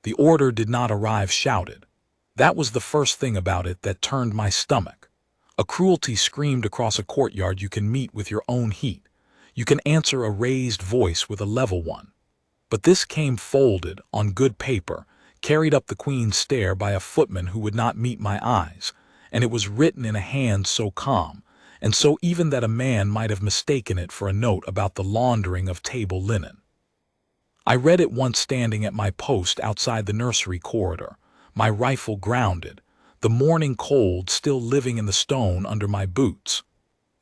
The order did not arrive shouted. That was the first thing about it that turned my stomach. A cruelty screamed across a courtyard you can meet with your own heat. You can answer a raised voice with a level one. But this came folded, on good paper, carried up the Queen's stair by a footman who would not meet my eyes, and it was written in a hand so calm, and so even that a man might have mistaken it for a note about the laundering of table linen. I read it once standing at my post outside the nursery corridor, my rifle grounded, the morning cold still living in the stone under my boots.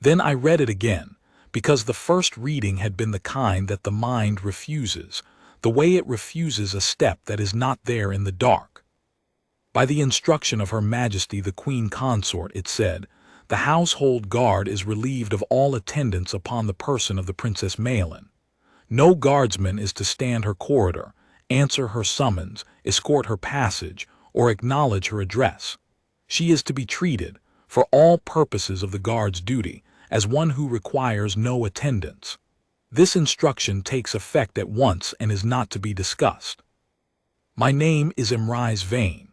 Then I read it again, because the first reading had been the kind that the mind refuses, the way it refuses a step that is not there in the dark. By the instruction of Her Majesty the Queen Consort, it said, the household guard is relieved of all attendance upon the person of the Princess Maelin. No guardsman is to stand her corridor, answer her summons, escort her passage, or acknowledge her address. She is to be treated, for all purposes of the guard's duty, as one who requires no attendance. This instruction takes effect at once and is not to be discussed. My name is Emrys Vane.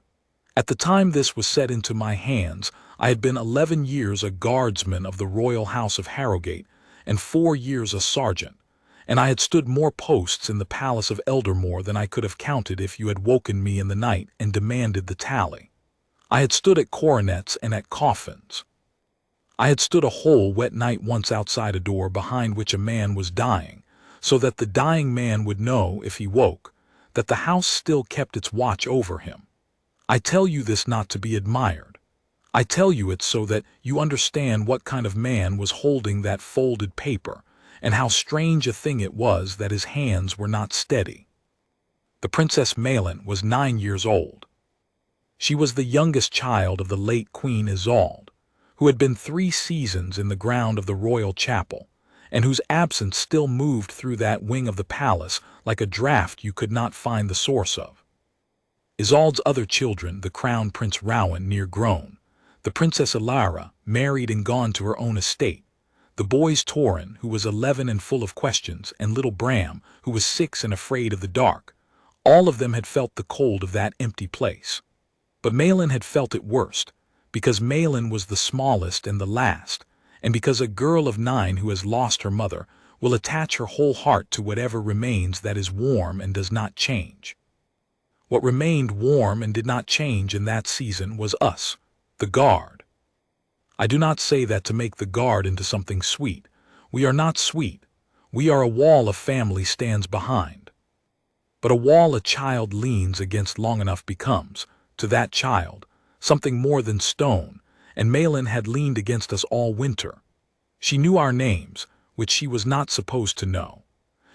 At the time this was set into my hands, I had been 11 years a guardsman of the Royal House of Harrogate and 4 years a sergeant, and I had stood more posts in the palace of Eldermore than I could have counted if you had woken me in the night and demanded the tally. I had stood at coronets and at coffins. I had stood a whole wet night once outside a door behind which a man was dying, so that the dying man would know, if he woke, that the house still kept its watch over him. I tell you this not to be admired. I tell you it so that you understand what kind of man was holding that folded paper, and how strange a thing it was that his hands were not steady. The Princess Maelin was 9 years old. She was the youngest child of the late Queen Isolde, who had been 3 seasons in the ground of the royal chapel, and whose absence still moved through that wing of the palace like a draught you could not find the source of. Isolde's other children, the Crown Prince Rowan, near grown, the Princess Ilara, married and gone to her own estate, the boys Torin, who was 11 and full of questions, and little Bram, who was 6 and afraid of the dark, all of them had felt the cold of that empty place. But Maelin had felt it worst, because Maelin was the smallest and the last, and because a girl of 9 who has lost her mother will attach her whole heart to whatever remains that is warm and does not change. What remained warm and did not change in that season was us, the guard. I do not say that to make the guard into something sweet. We are not sweet. We are a wall a family stands behind. But a wall a child leans against long enough becomes, to that child, something more than stone, and Maelin had leaned against us all winter. She knew our names, which she was not supposed to know.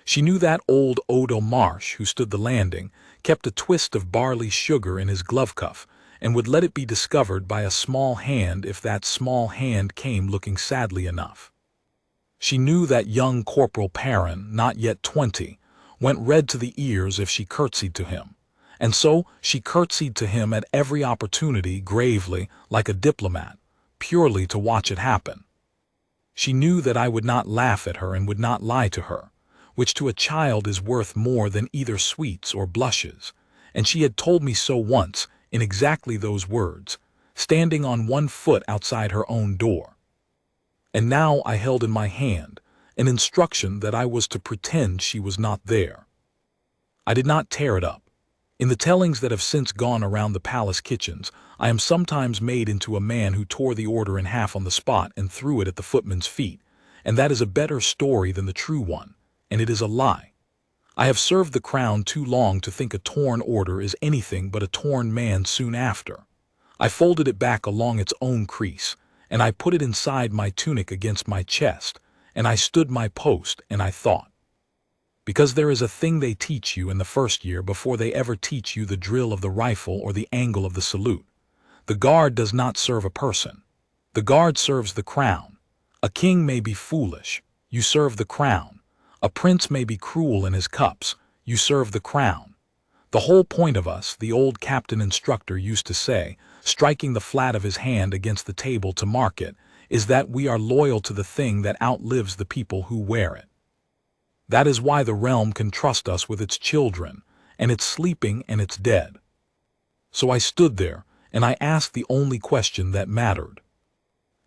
She knew that old Odo Marsh, who stood the landing, kept a twist of barley sugar in his glove cuff, and would let it be discovered by a small hand if that small hand came looking sadly enough. She knew that young Corporal Perrin, not yet 20, went red to the ears if she curtsied to him, and so she curtsied to him at every opportunity gravely, like a diplomat, purely to watch it happen. She knew that I would not laugh at her and would not lie to her, which to a child is worth more than either sweets or blushes, and she had told me so once, in exactly those words, standing on one foot outside her own door. And now I held in my hand an instruction that I was to pretend she was not there. I did not tear it up. In the tellings that have since gone around the palace kitchens, I am sometimes made into a man who tore the order in half on the spot and threw it at the footman's feet, and that is a better story than the true one, and it is a lie. I have served the crown too long to think a torn order is anything but a torn man soon after. I folded it back along its own crease, and I put it inside my tunic against my chest, and I stood my post and I thought. Because there is a thing they teach you in the first year before they ever teach you the drill of the rifle or the angle of the salute. The guard does not serve a person. The guard serves the crown. A king may be foolish. You serve the crown. A prince may be cruel in his cups. You serve the crown. The whole point of us, the old captain instructor used to say, striking the flat of his hand against the table to mark it, is that we are loyal to the thing that outlives the people who wear it. That is why the realm can trust us with its children, and it's sleeping and it's dead. So I stood there, and I asked the only question that mattered.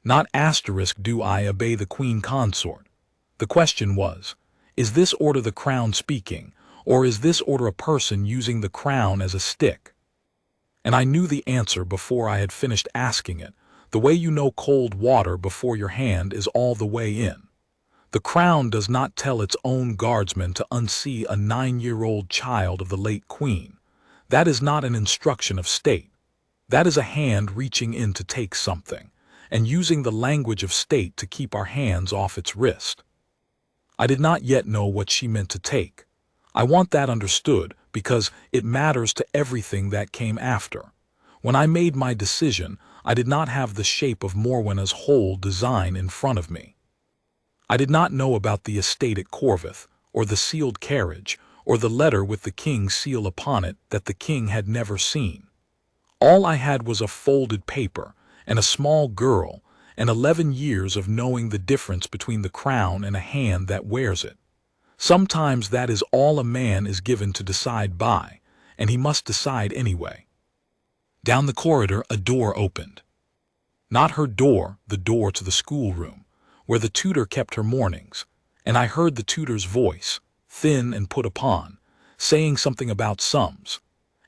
Not asterisk do I obey the Queen Consort. The question was, is this order the crown speaking, or is this order a person using the crown as a stick? And I knew the answer before I had finished asking it, the way you know cold water before your hand is all the way in. The crown does not tell its own guardsmen to unsee a 9-year-old child of the late queen. That is not an instruction of state. That is a hand reaching in to take something, and using the language of state to keep our hands off its wrist. I did not yet know what she meant to take. I want that understood because it matters to everything that came after. When I made my decision, I did not have the shape of Morwenna's whole design in front of me. I did not know about the estate at Corvith, or the sealed carriage, or the letter with the king's seal upon it that the king had never seen. All I had was a folded paper, and a small girl, and 11 years of knowing the difference between the crown and a hand that wears it. Sometimes that is all a man is given to decide by, and he must decide anyway. Down the corridor a door opened. Not her door, the door to the schoolroom, where the tutor kept her mornings, and I heard the tutor's voice, thin and put upon, saying something about sums.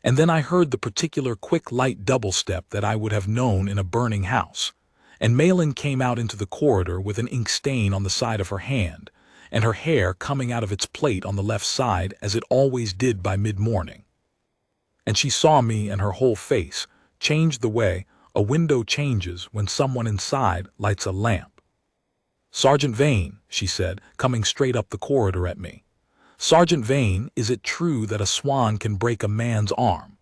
And then I heard the particular quick light double step that I would have known in a burning house, and Maelin came out into the corridor with an ink stain on the side of her hand, and her hair coming out of its plait on the left side as it always did by mid-morning. And she saw me, and her whole face changed the way a window changes when someone inside lights a lamp. "Sergeant Vane," she said, coming straight up the corridor at me. "Sergeant Vane, is it true that a swan can break a man's arm?"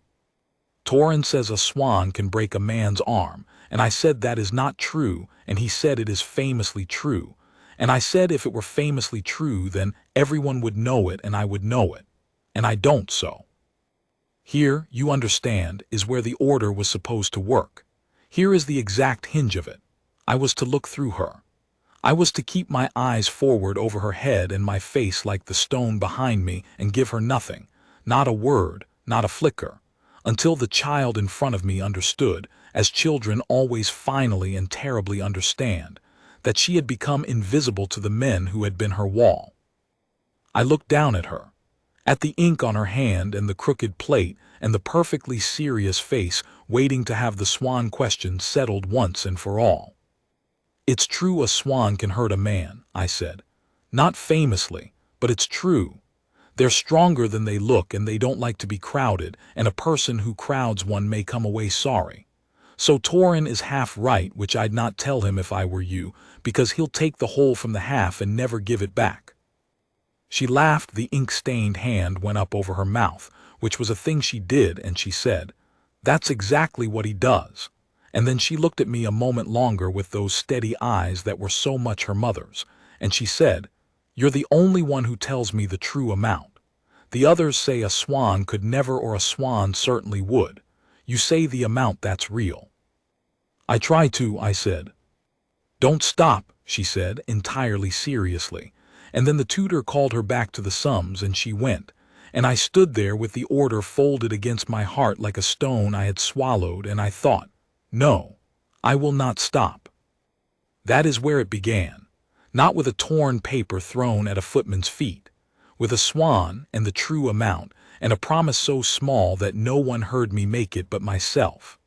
"Torrin says a swan can break a man's arm, and I said that is not true, and he said it is famously true. And I said if it were famously true, then everyone would know it and I would know it. And I don't so. Here, you understand, is where the order was supposed to work. Here is the exact hinge of it. I was to look through her. I was to keep my eyes forward over her head and my face like the stone behind me and give her nothing, not a word, not a flicker, until the child in front of me understood, as children always finally and terribly understand, that she had become invisible to the men who had been her wall. I looked down at her, at the ink on her hand and the crooked plate and the perfectly serious face waiting to have the swan question settled once and for all. "It's true a swan can hurt a man," I said. "Not famously, but it's true. They're stronger than they look and they don't like to be crowded, and a person who crowds one may come away sorry. So Torrin is half right, which I'd not tell him if I were you, because he'll take the whole from the half and never give it back." She laughed. The ink-stained hand went up over her mouth, which was a thing she did, and she said, "That's exactly what he does." And then she looked at me a moment longer with those steady eyes that were so much her mother's, and she said, "You're the only one who tells me the true amount. The others say a swan could never, or a swan certainly would. You say the amount that's real." "I try to," I said. "Don't stop," she said, entirely seriously, and then the tutor called her back to the sums and she went, and I stood there with the order folded against my heart like a stone I had swallowed, and I thought, no, I will not stop. That is where it began, not with a torn paper thrown at a footman's feet, with a swan and the true amount, and a promise so small that no one heard me make it but myself.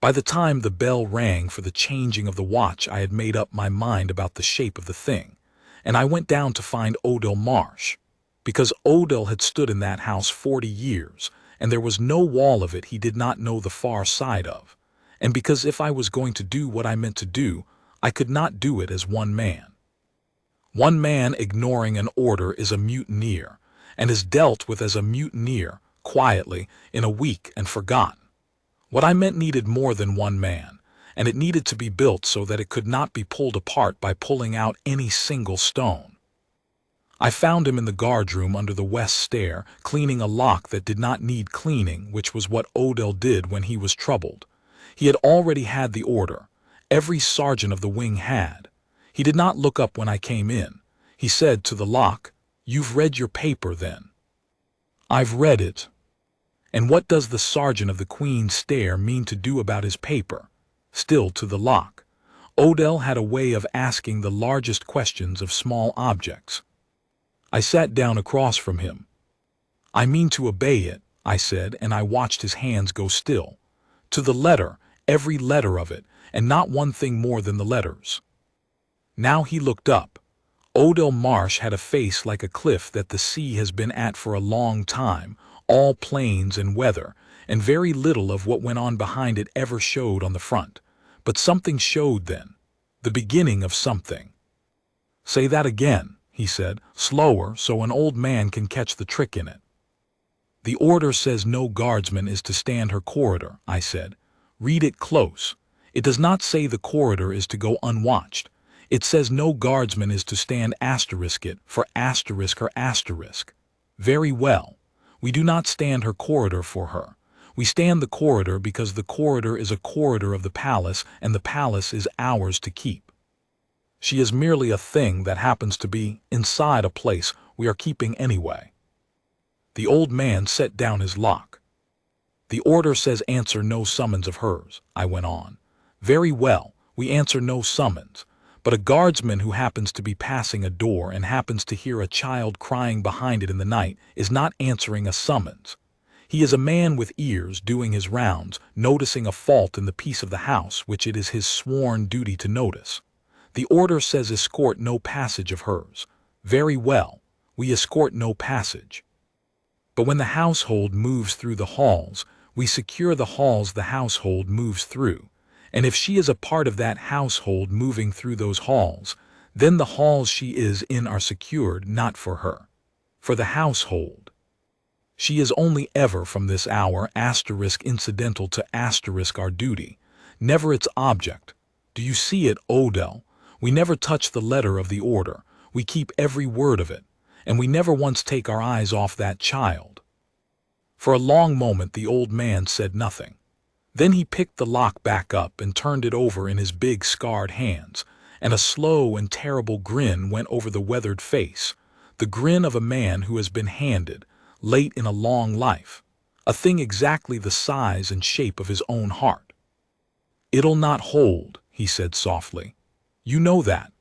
By the time the bell rang for the changing of the watch, I had made up my mind about the shape of the thing, and I went down to find Odell Marsh, because Odell had stood in that house 40 years, and there was no wall of it he did not know the far side of, and because if I was going to do what I meant to do, I could not do it as one man. One man ignoring an order is a mutineer, and is dealt with as a mutineer, quietly, in a week and forgotten. What I meant needed more than one man, and it needed to be built so that it could not be pulled apart by pulling out any single stone. I found him in the guardroom under the west stair, cleaning a lock that did not need cleaning, which was what Odell did when he was troubled. He had already had the order. Every sergeant of the wing had. He did not look up when I came in. He said to the lock, "You've read your paper, then?" I've read it. And what does the sergeant of the Queen's Stair mean to do about his paper? Still to the lock. Odell had a way of asking the largest questions of small objects. I sat down across from him. I mean to obey it, I said, and I watched his hands go still. To the letter, every letter of it, and not one thing more than the letters. Now he looked up. Odell Marsh had a face like a cliff that the sea has been at for a long time, all plains and weather, and very little of what went on behind it ever showed on the front. But something showed then, the beginning of something. Say that again, he said, slower so an old man can catch the trick in it. The order says no guardsman is to stand her corridor, I said. Read it close. It does not say the corridor is to go unwatched. It says no guardsman is to stand asterisk it for asterisk her asterisk. Very well. We do not stand her corridor for her. We stand the corridor because the corridor is a corridor of the palace and the palace is ours to keep. She is merely a thing that happens to be inside a place we are keeping anyway. The old man set down his lock. The order says answer no summons of hers, I went on. Very well, we answer no summons. But a guardsman who happens to be passing a door and happens to hear a child crying behind it in the night is not answering a summons. He is a man with ears doing his rounds, noticing a fault in the piece of the house which it is his sworn duty to notice. The order says escort no passage of hers. Very well, we escort no passage. But when the household moves through the halls, we secure the halls the household moves through. And if she is a part of that household moving through those halls, then the halls she is in are secured not for her, for the household. She is only ever from this hour asterisk incidental to asterisk our duty, never its object. Do you see it, Odell? We never touch the letter of the order. We keep every word of it, and we never once take our eyes off that child. For a long moment the old man said nothing. Then he picked the lock back up and turned it over in his big scarred hands, and a slow and terrible grin went over the weathered face, the grin of a man who has been handed, late in a long life, a thing exactly the size and shape of his own heart. It'll not hold, he said softly. You know that.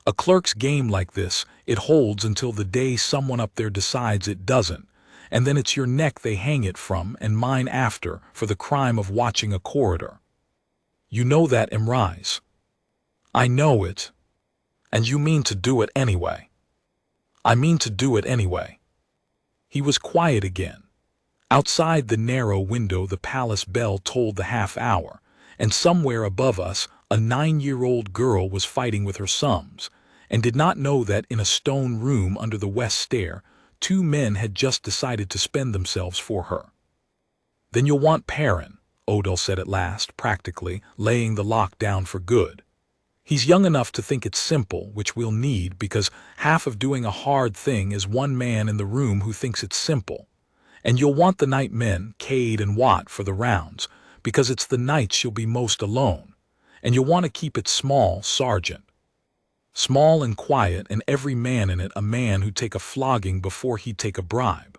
A clerk's game like this, it holds until the day someone up there decides it doesn't, and then it's your neck they hang it from and mine after for the crime of watching a corridor. You know that, Emrys. I know it. And you mean to do it anyway. I mean to do it anyway. He was quiet again. Outside the narrow window the palace bell tolled the half hour, and somewhere above us a 9-year-old girl was fighting with her sums, and did not know that in a stone room under the west stair 2 men had just decided to spend themselves for her. Then you'll want Perrin, Odell said at last, practically, laying the lock down for good. He's young enough to think it's simple, which we'll need because half of doing a hard thing is one man in the room who thinks it's simple. And you'll want the night men, Cade and Watt, for the rounds, because it's the nights you'll be most alone. And you'll want to keep it small, Sergeant. Small and quiet, and every man in it a man who'd take a flogging before he'd take a bribe.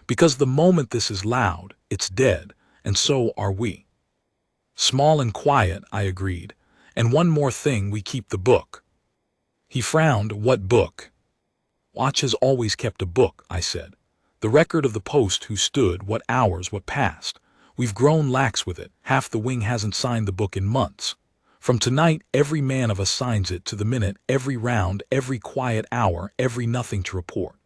Because the moment this is loud, it's dead, and so are we. Small and quiet, I agreed. And one more thing, we keep the book. He frowned. What book? Watch has always kept a book, I said. The record of the post who stood, what hours, what passed. We've grown lax with it. Half the wing hasn't signed the book in months. From tonight, every man of us signs it to the minute, every round, every quiet hour, every nothing to report.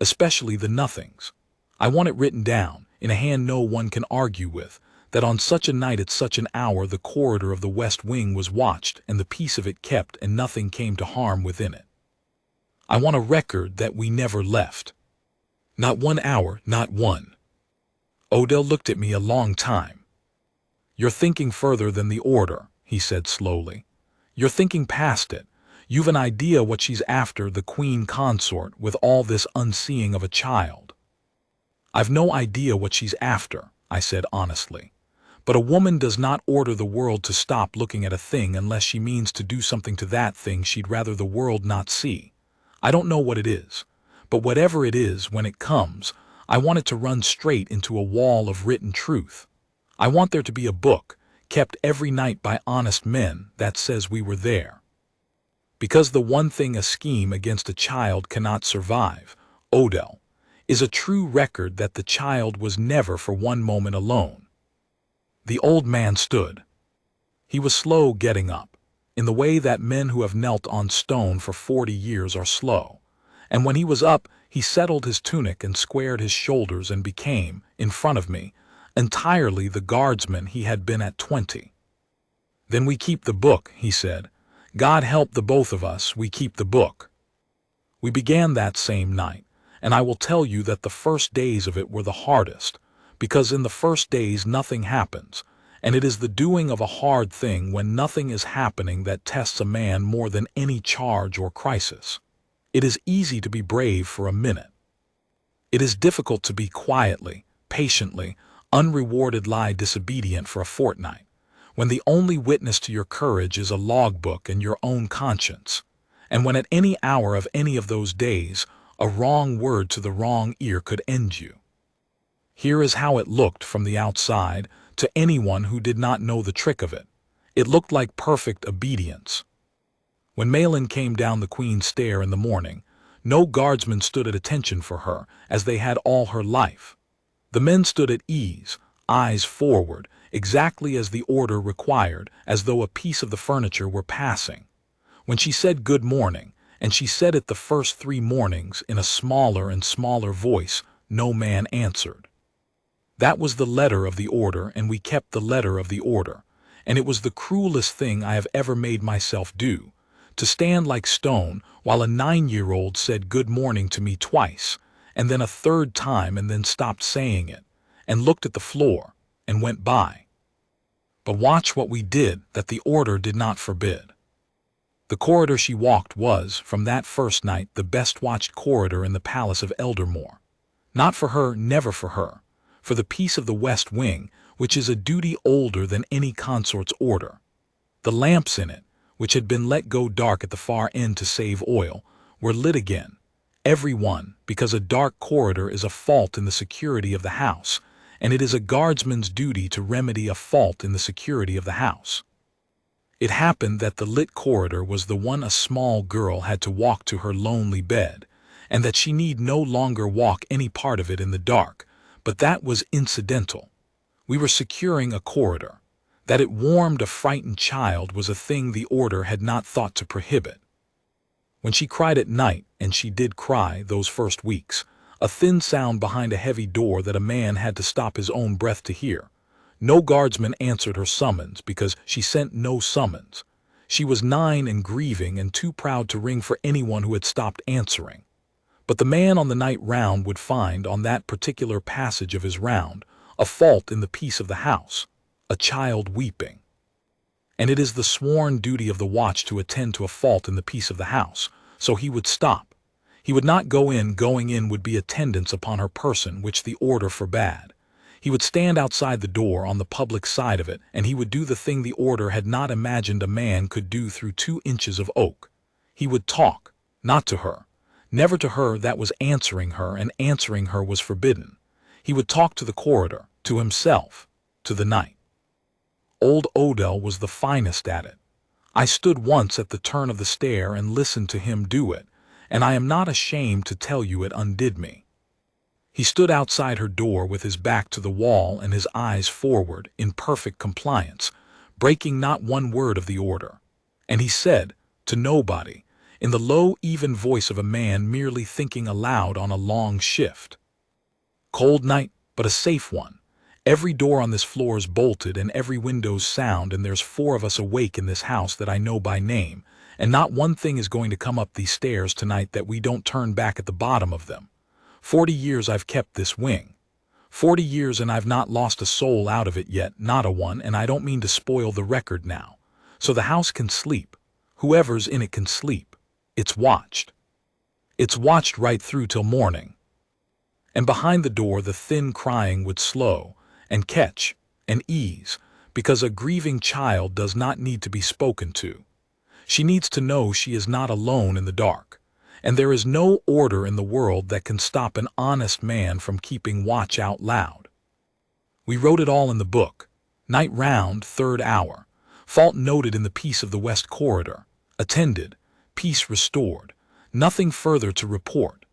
Especially the nothings. I want it written down, in a hand no one can argue with, that on such a night at such an hour the corridor of the west wing was watched and the peace of it kept and nothing came to harm within it. I want a record that we never left. Not 1 hour, not one. Odell looked at me a long time. You're thinking further than the order, he said slowly. You're thinking past it. You've an idea what she's after, the Queen Consort, with all this unseeing of a child. I've no idea what she's after, I said honestly. But a woman does not order the world to stop looking at a thing unless she means to do something to that thing she'd rather the world not see. I don't know what it is, but whatever it is, when it comes, I want it to run straight into a wall of written truth. I want there to be a book, kept every night by honest men, that says we were there. Because the one thing a scheme against a child cannot survive, Odell, is a true record that the child was never for one moment alone. The old man stood. He was slow getting up, in the way that men who have knelt on stone for 40 years are slow. And when he was up, he settled his tunic and squared his shoulders and became, in front of me, entirely the guardsman he had been at 20. Then we keep the book, he said. God help the both of us, we keep the book. We began that same night, and I will tell you that the first days of it were the hardest, because in the first days nothing happens, and it is the doing of a hard thing when nothing is happening that tests a man more than any charge or crisis. It is easy to be brave for a minute. It is difficult to be quietly, patiently, unrewarded lie disobedient for a fortnight, when the only witness to your courage is a logbook and your own conscience, and when at any hour of any of those days, a wrong word to the wrong ear could end you. Here is how it looked from the outside to anyone who did not know the trick of it. It looked like perfect obedience. When Maelin came down the Queen's stair in the morning, no guardsmen stood at attention for her, as they had all her life. The men stood at ease, eyes forward, exactly as the order required, as though a piece of the furniture were passing. When she said good morning, and she said it the first 3 mornings in a smaller and smaller voice, no man answered. That was the letter of the order, and we kept the letter of the order, and it was the cruelest thing I have ever made myself do, to stand like stone while a 9-year-old said good morning to me twice, and then a 3rd time, and then stopped saying it, and looked at the floor, and went by. But watch what we did that the order did not forbid. The corridor she walked was, from that first night, the best-watched corridor in the palace of Eldermore. Not for her, never for her, for the peace of the West Wing, which is a duty older than any consort's order. The lamps in it, which had been let go dark at the far end to save oil, were lit again, every one, because a dark corridor is a fault in the security of the house, and it is a guardsman's duty to remedy a fault in the security of the house. It happened that the lit corridor was the one a small girl had to walk to her lonely bed, and that she need no longer walk any part of it in the dark, but that was incidental. We were securing a corridor. That it warmed a frightened child was a thing the order had not thought to prohibit. When she cried at night, and she did cry those first weeks, a thin sound behind a heavy door that a man had to stop his own breath to hear. No guardsman answered her summons because she sent no summons. She was 9 and grieving and too proud to ring for anyone who had stopped answering. But the man on the night round would find on that particular passage of his round a fault in the peace of the house, a child weeping. And it is the sworn duty of the watch to attend to a fault in the peace of the house, so he would stop. He would not go in. Going in would be attendance upon her person, which the order forbade. He would stand outside the door on the public side of it, and he would do the thing the order had not imagined a man could do through 2 inches of oak. He would talk, not to her, never to her that was answering her, and answering her was forbidden. He would talk to the corridor, to himself, to the night. Old Odell was the finest at it. I stood once at the turn of the stair and listened to him do it, and I am not ashamed to tell you it undid me. He stood outside her door with his back to the wall and his eyes forward in perfect compliance, breaking not one word of the order. And he said, to nobody, in the low, even voice of a man merely thinking aloud on a long shift, "Cold night, but a safe one. Every door on this floor is bolted and every window's sound, and there's 4 of us awake in this house that I know by name, and not one thing is going to come up these stairs tonight that we don't turn back at the bottom of them. 40 years I've kept this wing. 40 years, and I've not lost a soul out of it yet, not a one, and I don't mean to spoil the record now. So the house can sleep. Whoever's in it can sleep. It's watched. It's watched right through till morning." And behind the door the thin crying would slow, and catch, and ease, because a grieving child does not need to be spoken to. She needs to know she is not alone in the dark, and there is no order in the world that can stop an honest man from keeping watch out loud. We wrote it all in the book. Night round, third hour. Fault noted in the peace of the West Corridor. Attended. Peace restored. Nothing further to report.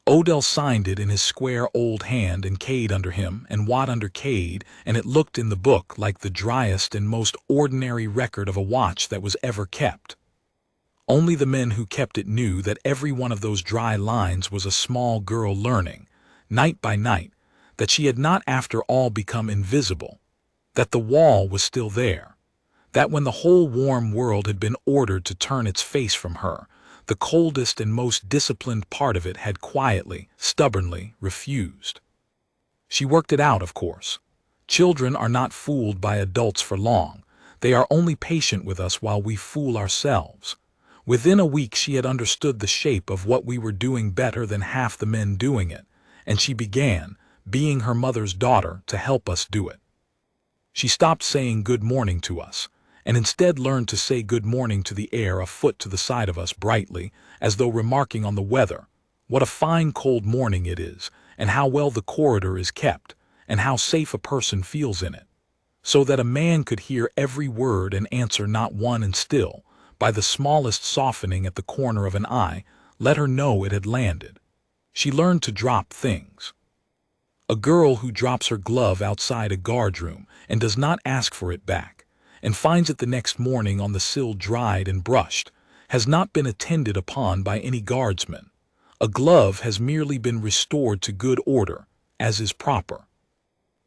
Odell signed it in his square old hand, and Cade under him, and Watt under Cade, and it looked in the book like the driest and most ordinary record of a watch that was ever kept. Only the men who kept it knew that every one of those dry lines was a small girl learning, night by night, that she had not after all become invisible, that the wall was still there, that when the whole warm world had been ordered to turn its face from her, the coldest and most disciplined part of it had quietly, stubbornly refused. She worked it out, of course. Children are not fooled by adults for long. They are only patient with us while we fool ourselves. Within a week she had understood the shape of what we were doing better than half the men doing it, and she began, being her mother's daughter, to help us do it. She stopped saying good morning to us, and instead learned to say good morning to the air a foot to the side of us brightly, as though remarking on the weather, what a fine cold morning it is, and how well the corridor is kept, and how safe a person feels in it, so that a man could hear every word and answer not one, and still, by the smallest softening at the corner of an eye, let her know it had landed. She learned to drop things. A girl who drops her glove outside a guardroom and does not ask for it back, and finds it the next morning on the sill dried and brushed, has not been attended upon by any guardsman. A glove has merely been restored to good order, as is proper.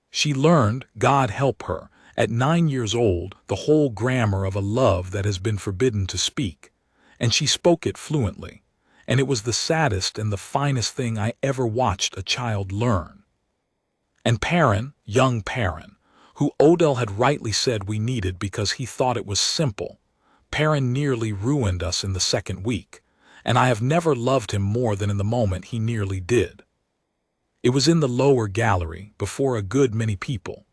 She learned, God help her, at 9 years old, the whole grammar of a love that has been forbidden to speak, and she spoke it fluently, and it was the saddest and the finest thing I ever watched a child learn. And Perrin, young Perrin, who Odell had rightly said we needed because he thought it was simple, Perrin nearly ruined us in the second week, and I have never loved him more than in the moment he nearly did. It was in the lower gallery, before a good many people.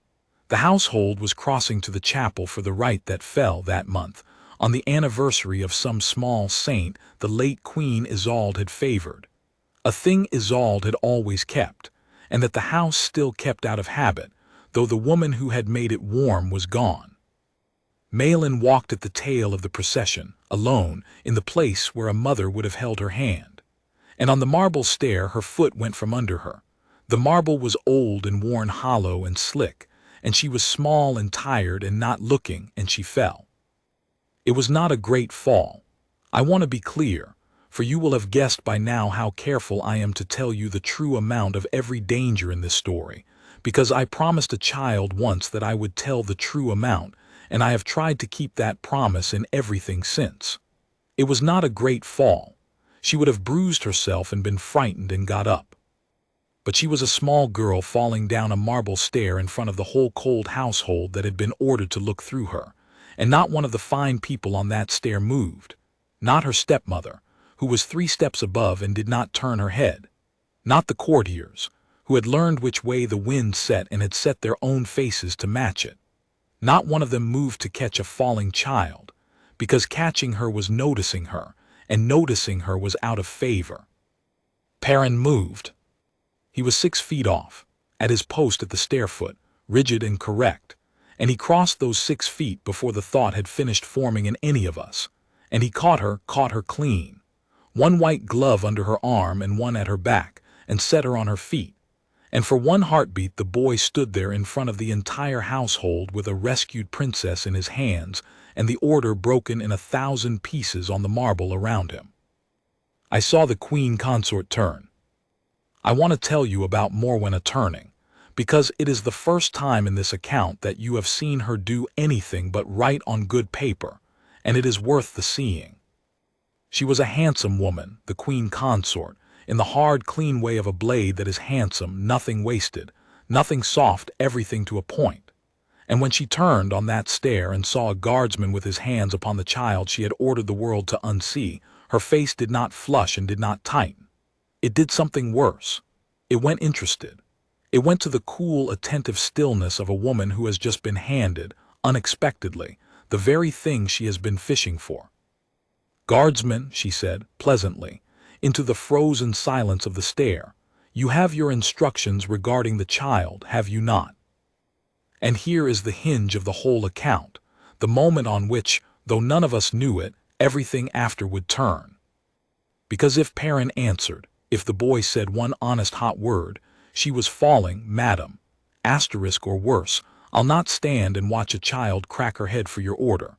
The household was crossing to the chapel for the rite that fell that month, on the anniversary of some small saint the late Queen Isolde had favored, a thing Isolde had always kept, and that the house still kept out of habit, though the woman who had made it warm was gone. Maelin walked at the tail of the procession, alone, in the place where a mother would have held her hand, and on the marble stair her foot went from under her. The marble was old and worn hollow and slick, and she was small and tired and not looking, and she fell. It was not a great fall. I want to be clear, for you will have guessed by now how careful I am to tell you the true amount of every danger in this story, because I promised a child once that I would tell the true amount, and I have tried to keep that promise in everything since. It was not a great fall. She would have bruised herself and been frightened and got up. But she was a small girl falling down a marble stair in front of the whole cold household that had been ordered to look through her, and not one of the fine people on that stair moved. Not her stepmother, who was 3 steps above and did not turn her head. Not the courtiers, who had learned which way the wind set and had set their own faces to match it. Not one of them moved to catch a falling child, because catching her was noticing her, and noticing her was out of favor. Perrin moved. He was 6 feet off, at his post at the stair-foot, rigid and correct, and he crossed those 6 feet before the thought had finished forming in any of us, and he caught her clean, one white glove under her arm and one at her back, and set her on her feet, and for one heartbeat the boy stood there in front of the entire household with a rescued princess in his hands and the order broken in 1,000 pieces on the marble around him. I saw the Queen Consort turn. I want to tell you about Morwenna turning, because it is the first time in this account that you have seen her do anything but write on good paper, and it is worth the seeing. She was a handsome woman, the Queen Consort, in the hard, clean way of a blade that is handsome, nothing wasted, nothing soft, everything to a point. And when she turned on that stair and saw a guardsman with his hands upon the child she had ordered the world to unsee, her face did not flush and did not tighten. It did something worse. It went interested. It went to the cool, attentive stillness of a woman who has just been handed, unexpectedly, the very thing she has been fishing for. "Guardsman," she said, pleasantly, into the frozen silence of the stair. You have your instructions regarding the child, have you not? And here is the hinge of the whole account, the moment on which, though none of us knew it, everything after would turn. Because if Perrin answered, if the boy said one honest hot word, she was falling, madam, asterisk or worse, I'll not stand and watch a child crack her head for your order.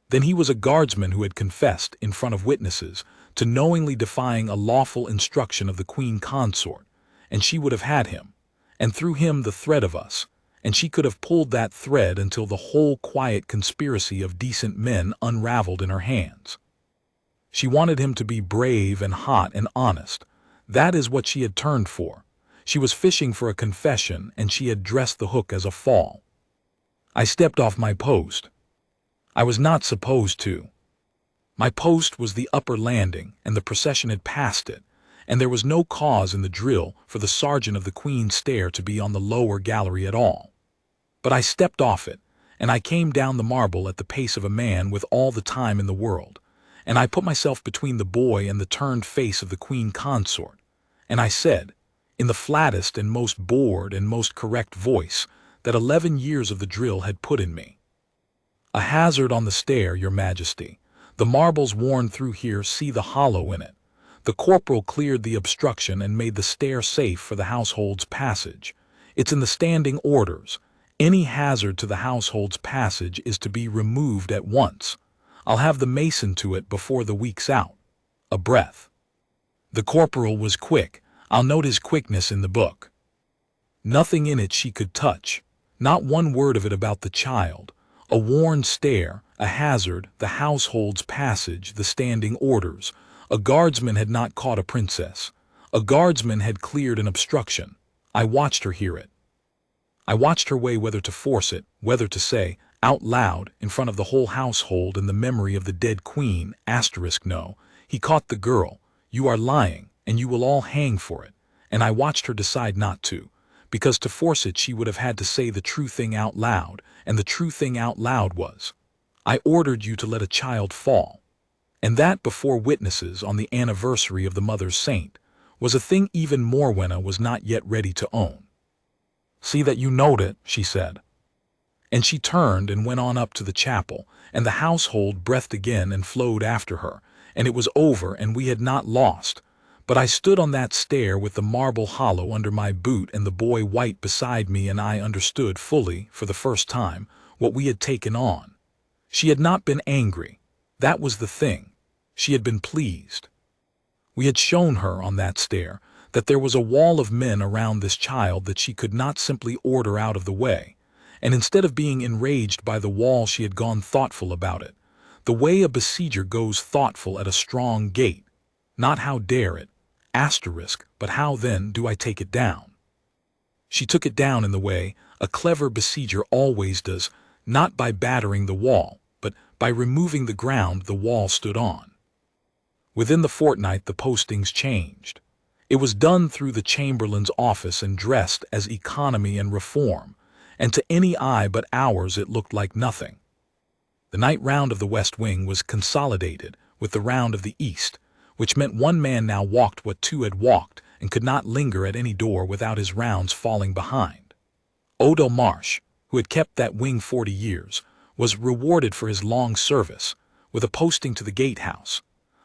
Then he was a guardsman who had confessed, in front of witnesses, to knowingly defying a lawful instruction of the Queen Consort, and she would have had him, and through him the thread of us, and she could have pulled that thread until the whole quiet conspiracy of decent men unraveled in her hands. She wanted him to be brave and hot and honest. That is what she had turned for. She was fishing for a confession, and she had dressed the hook as a fall. I stepped off my post. I was not supposed to. My post was the upper landing, and the procession had passed it, and there was no cause in the drill for the sergeant of the Queen's stair to be on the lower gallery at all. But I stepped off it, and I came down the marble at the pace of a man with all the time in the world, and I put myself between the boy and the turned face of the Queen Consort, and I said, in the flattest and most bored and most correct voice that 11 years of the drill had put in me. A hazard on the stair, your majesty. The marble's worn through here, see the hollow in it. The corporal cleared the obstruction and made the stair safe for the household's passage. It's in the standing orders. Any hazard to the household's passage is to be removed at once. I'll have the mason to it before the week's out. A breath. The corporal was quick. I'll note his quickness in the book. Nothing in it she could touch. Not one word of it about the child. A worn stair, a hazard, the household's passage, the standing orders. A guardsman had not caught a princess. A guardsman had cleared an obstruction. I watched her hear it. I watched her weigh whether to force it, whether to say, out loud, in front of the whole household in the memory of the dead queen, asterisk no, he caught the girl, you are lying, and you will all hang for it, and I watched her decide not to, because to force it she would have had to say the true thing out loud, and the true thing out loud was, I ordered you to let a child fall. And that before witnesses on the anniversary of the mother's saint was a thing even Morwenna was not yet ready to own. See that you note it, she said. And she turned and went on up to the chapel, and the household breathed again and flowed after her, and it was over and we had not lost. But I stood on that stair with the marble hollow under my boot and the boy white beside me, and I understood fully, for the first time, what we had taken on. She had not been angry. That was the thing. She had been pleased. We had shown her on that stair that there was a wall of men around this child that she could not simply order out of the way, and instead of being enraged by the wall she had gone thoughtful about it, the way a besieger goes thoughtful at a strong gate, not how dare it, asterisk, but how then do I take it down. She took it down in the way a clever besieger always does, not by battering the wall, but by removing the ground the wall stood on. Within the fortnight the postings changed. It was done through the chamberlain's office and dressed as economy and reform, and to any eye but ours it looked like nothing. The night round of the West Wing was consolidated with the round of the East, which meant one man now walked what two had walked and could not linger at any door without his rounds falling behind. Odell Marsh, who had kept that wing 40 years, was rewarded for his long service with a posting to the gatehouse,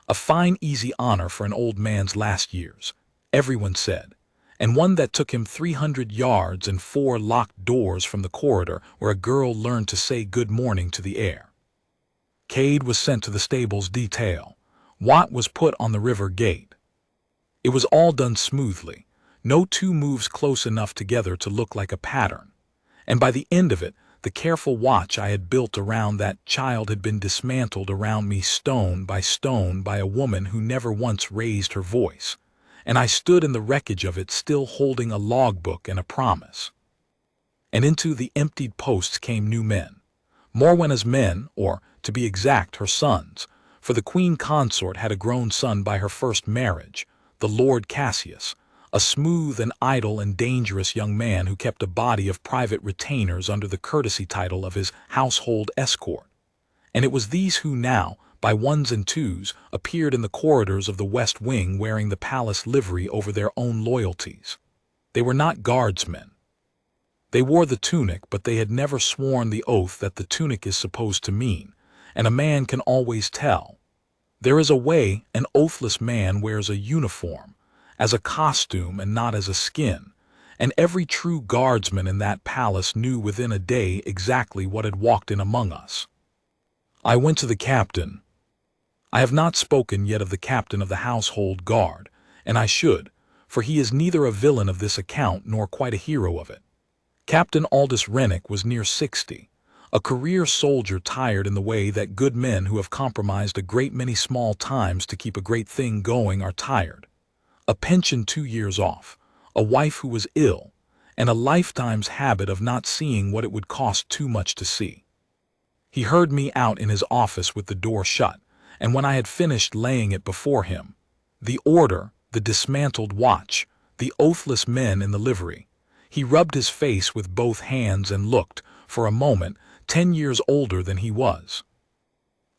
a fine easy honor for an old man's last years, everyone said, and one that took him 300 yards and 4 locked doors from the corridor where a girl learned to say good morning to the air. Cade was sent to the stables detail. Watt was put on the river gate. It was all done smoothly, no two moves close enough together to look like a pattern, and by the end of it, the careful watch I had built around that child had been dismantled around me stone by a woman who never once raised her voice, and I stood in the wreckage of it still holding a logbook and a promise. And into the emptied posts came new men. Morwenna's men, or, to be exact, her sons, for the Queen Consort had a grown son by her first marriage, the Lord Cassius, a smooth and idle and dangerous young man who kept a body of private retainers under the courtesy title of his household escort. And it was these who now, by ones and twos, appeared in the corridors of the West Wing wearing the palace livery over their own loyalties. They were not guardsmen. They wore the tunic, but they had never sworn the oath that the tunic is supposed to mean, and a man can always tell. There is a way an oathless man wears a uniform, as a costume and not as a skin, and every true guardsman in that palace knew within a day exactly what had walked in among us. I went to the captain. I have not spoken yet of the captain of the household guard, and I should, for he is neither a villain of this account nor quite a hero of it. Captain Aldous Rennick was near 60, a career soldier tired in the way that good men who have compromised a great many small times to keep a great thing going are tired. A pension 2 years off, a wife who was ill, and a lifetime's habit of not seeing what it would cost too much to see. He heard me out in his office with the door shut, and when I had finished laying it before him, the order, the dismantled watch, the oathless men in the livery, he rubbed his face with both hands and looked, for a moment, 10 years older than he was.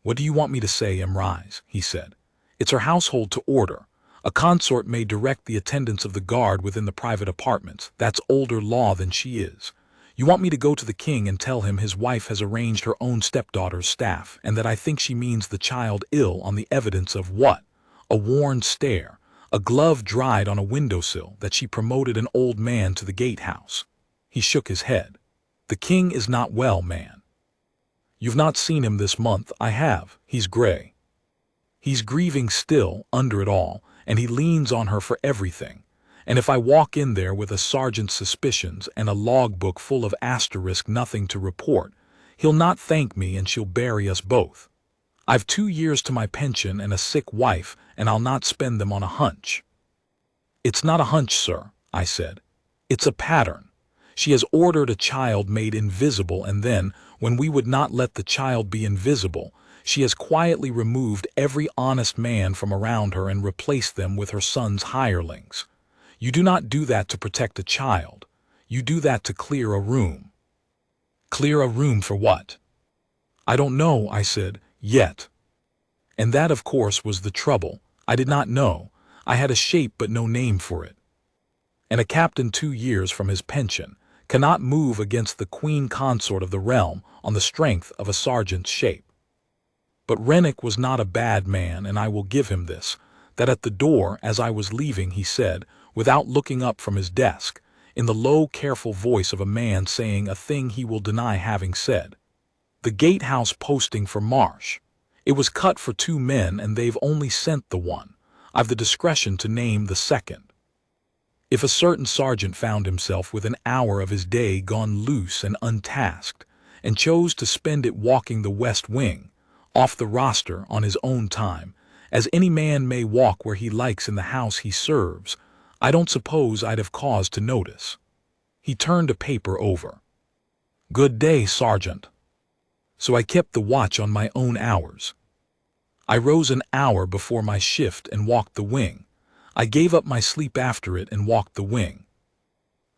"What do you want me to say, Emrys?" he said. "It's her household to order. A consort may direct the attendance of the guard within the private apartments. That's older law than she is. You want me to go to the king and tell him his wife has arranged her own stepdaughter's staff, and that I think she means the child ill on the evidence of what? A worn stare, a glove dried on a windowsill, that she promoted an old man to the gatehouse." He shook his head. "The king is not well, man. You've not seen him this month." "I have. He's gray. He's grieving still, under it all, and he leans on her for everything. And if I walk in there with a sergeant's suspicions and a logbook full of asterisk nothing to report, he'll not thank me and she'll bury us both. I've 2 years to my pension and a sick wife, and I'll not spend them on a hunch." "It's not a hunch, sir," I said. "It's a pattern. She has ordered a child made invisible, and then, when we would not let the child be invisible, she has quietly removed every honest man from around her and replaced them with her son's hirelings. You do not do that to protect a child. You do that to clear a room." "Clear a room for what?" "I don't know," I said, "yet." And that, of course, was the trouble. I did not know. I had a shape but no name for it. And a captain 2 years from his pension cannot move against the Queen Consort of the realm on the strength of a sergeant's shape. But Rennick was not a bad man, and I will give him this, that at the door, as I was leaving, he said, without looking up from his desk, in the low, careful voice of a man saying a thing he will deny having said, "The gatehouse posting for Marsh. It was cut for 2 men, and they've only sent the one. I've the discretion to name the second." If a certain sergeant found himself with an hour of his day gone loose and untasked, and chose to spend it walking the West Wing, off the roster on his own time, as any man may walk where he likes in the house he serves, I don't suppose I'd have cause to notice. He turned a paper over. "Good day, Sergeant." So I kept the watch on my own hours. I rose an hour before my shift and walked the wing. I gave up my sleep after it and walked the wing.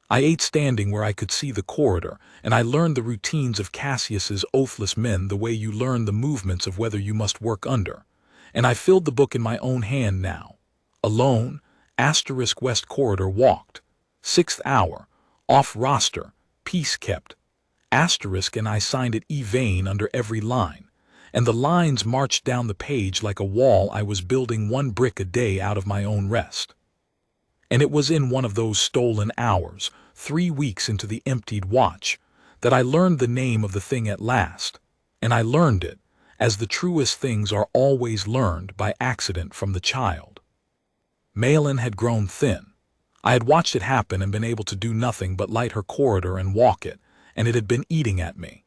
I ate standing where I could see the corridor, and I learned the routines of Cassius's oathless men the way you learn the movements of whether you must work under. And I filled the book in my own hand now. Alone, * West Corridor walked. 6th hour, off roster, peace kept. * and I signed it E. Vane under every line. And the lines marched down the page like a wall. I was building 1 brick a day out of my own rest. And it was in one of those stolen hours, 3 weeks into the emptied watch, that I learned the name of the thing at last. And I learned it, as the truest things are always learned, by accident from the child. Maelin had grown thin. I had watched it happen and been able to do nothing but light her corridor and walk it, and it had been eating at me.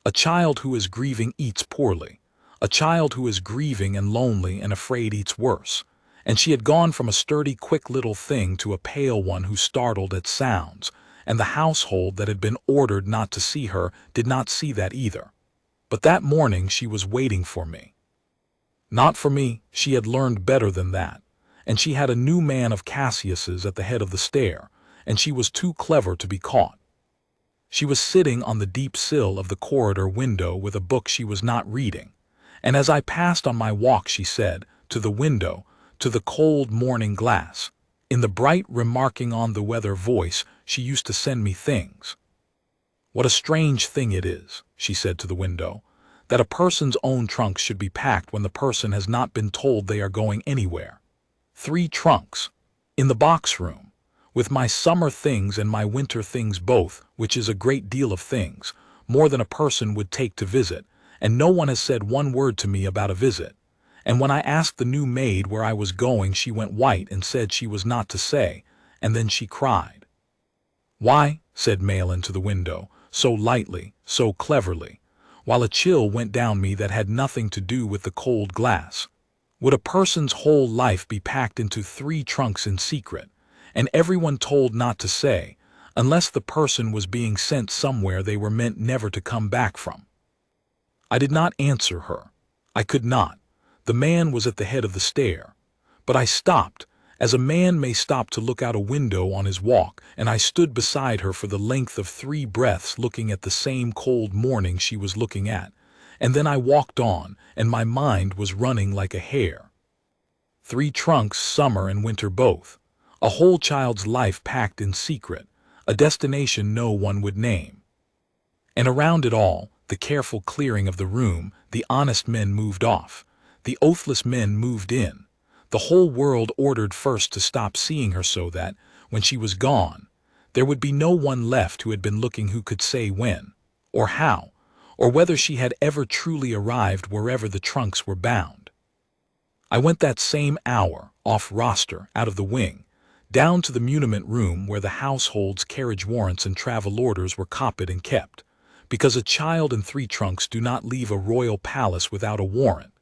A child who is grieving eats poorly. A child who is grieving and lonely and afraid eats worse. And she had gone from a sturdy, quick little thing to a pale one who startled at sounds, and the household that had been ordered not to see her did not see that either. But that morning she was waiting for me. Not for me, she had learned better than that, and she had a new man of Cassius's at the head of the stair, and she was too clever to be caught. She was sitting on the deep sill of the corridor window with a book she was not reading, And as I passed on my walk, she said, to the window, to the cold morning glass, in the bright remarking on the weather voice she used to send me things. What a strange thing it is, she said to the window, that a person's own trunks should be packed when the person has not been told they are going anywhere. 3 trunks, in the box room, with my summer things and my winter things both, which is a great deal of things, more than a person would take to visit, and no one has said one word to me about a visit. And when I asked the new maid where I was going, she went white and said she was not to say, and then she cried. Why, said Maelin to the window, so lightly, so cleverly, while a chill went down me that had nothing to do with the cold glass. Would a person's whole life be packed into 3 trunks in secret, and everyone told not to say, unless the person was being sent somewhere they were meant never to come back from? I did not answer her. I could not. The man was at the head of the stair. But I stopped, as a man may stop to look out a window on his walk, and I stood beside her for the length of 3 breaths looking at the same cold morning she was looking at, and then I walked on, and my mind was running like a hare. 3 trunks, summer and winter both, a whole child's life packed in secret, a destination no one would name. And around it all, the careful clearing of the room, the honest men moved off, the oathless men moved in, the whole world ordered first to stop seeing her so that, when she was gone, there would be no one left who had been looking who could say when, or how, or whether she had ever truly arrived wherever the trunks were bound. I went that same hour, off roster, out of the wing, down to the muniment room where the household's carriage warrants and travel orders were copied and kept, because a child in 3 trunks do not leave a royal palace without a warrant,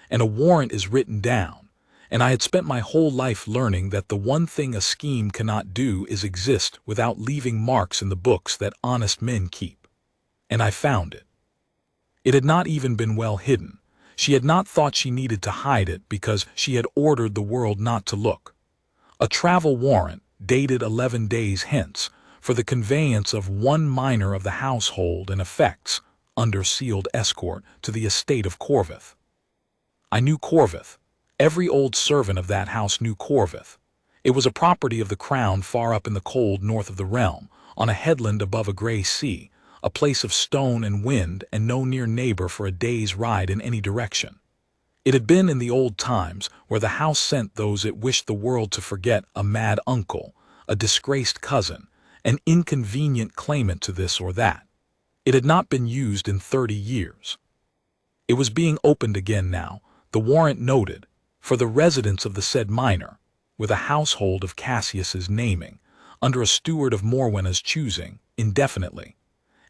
and a warrant is written down, and I had spent my whole life learning that the one thing a scheme cannot do is exist without leaving marks in the books that honest men keep. And I found it. It had not even been well hidden. She had not thought she needed to hide it because she had ordered the world not to look. A travel warrant, dated 11 days hence, for the conveyance of 1 minor of the household and effects, under sealed escort, to the estate of Corvith. I knew Corvith. Every old servant of that house knew Corvith. It was a property of the crown far up in the cold north of the realm, on a headland above a grey sea, a place of stone and wind and no near neighbor for a day's ride in any direction. It had been in the old times where the house sent those it wished the world to forget a mad uncle, a disgraced cousin, an inconvenient claimant to this or that. It had not been used in 30 years. It was being opened again now, the warrant noted, for the residence of the said minor, with a household of Cassius's naming, under a steward of Morwenna's choosing, indefinitely.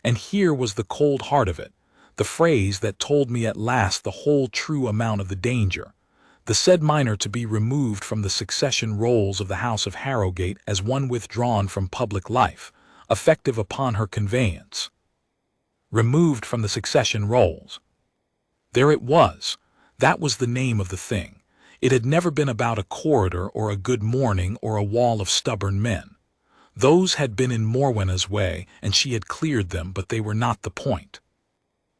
And here was the cold heart of it, the phrase that told me at last the whole true amount of the danger, the said minor to be removed from the succession rolls of the house of Harrowgate as one withdrawn from public life, effective upon her conveyance. Removed from the succession rolls. There it was. That was the name of the thing. It had never been about a corridor or a good morning or a wall of stubborn men. Those had been in Morwenna's way, and she had cleared them, but they were not the point.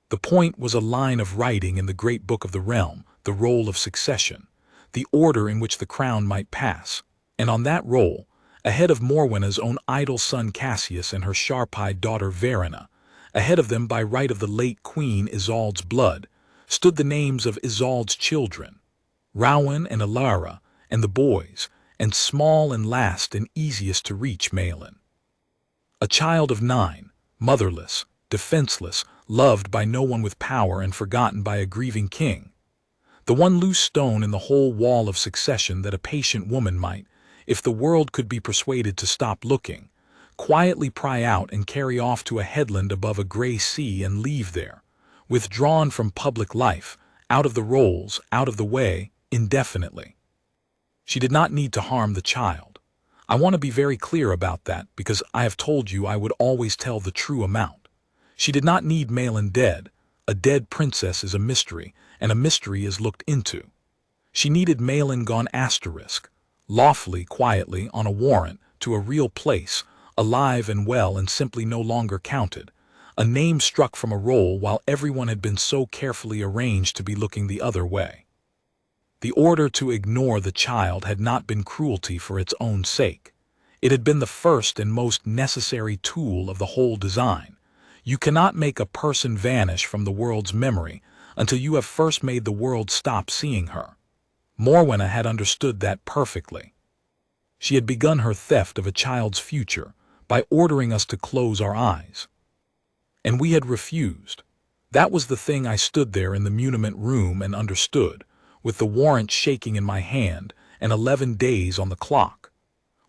The point was a line of writing in the great book of the realm, the roll of succession, the order in which the crown might pass, and on that roll, ahead of Morwenna's own idle son Cassius and her sharp-eyed daughter Verena, ahead of them by right of the late Queen Isolde's blood, stood the names of Isolde's children, Rowan and Alara, and the boys, and small and last and easiest to reach Maelin. A child of 9, motherless, defenseless, loved by no one with power and forgotten by a grieving king. The one loose stone in the whole wall of succession that a patient woman might, if the world could be persuaded to stop looking, quietly pry out and carry off to a headland above a grey sea and leave there, withdrawn from public life, out of the rolls, out of the way, indefinitely. She did not need to harm the child. I want to be very clear about that because I have told you I would always tell the true amount. She did not need Maelin dead. A dead princess is a mystery, and a mystery is looked into. She needed Maelin gone asterisk, lawfully, quietly, on a warrant, to a real place, alive and well and simply no longer counted, a name struck from a roll while everyone had been so carefully arranged to be looking the other way. The order to ignore the child had not been cruelty for its own sake. It had been the first and most necessary tool of the whole design. You cannot make a person vanish from the world's memory until you have first made the world stop seeing her. Morwenna had understood that perfectly. She had begun her theft of a child's future by ordering us to close our eyes. And we had refused. That was the thing I stood there in the muniment room and understood, with the warrant shaking in my hand and 11 days on the clock.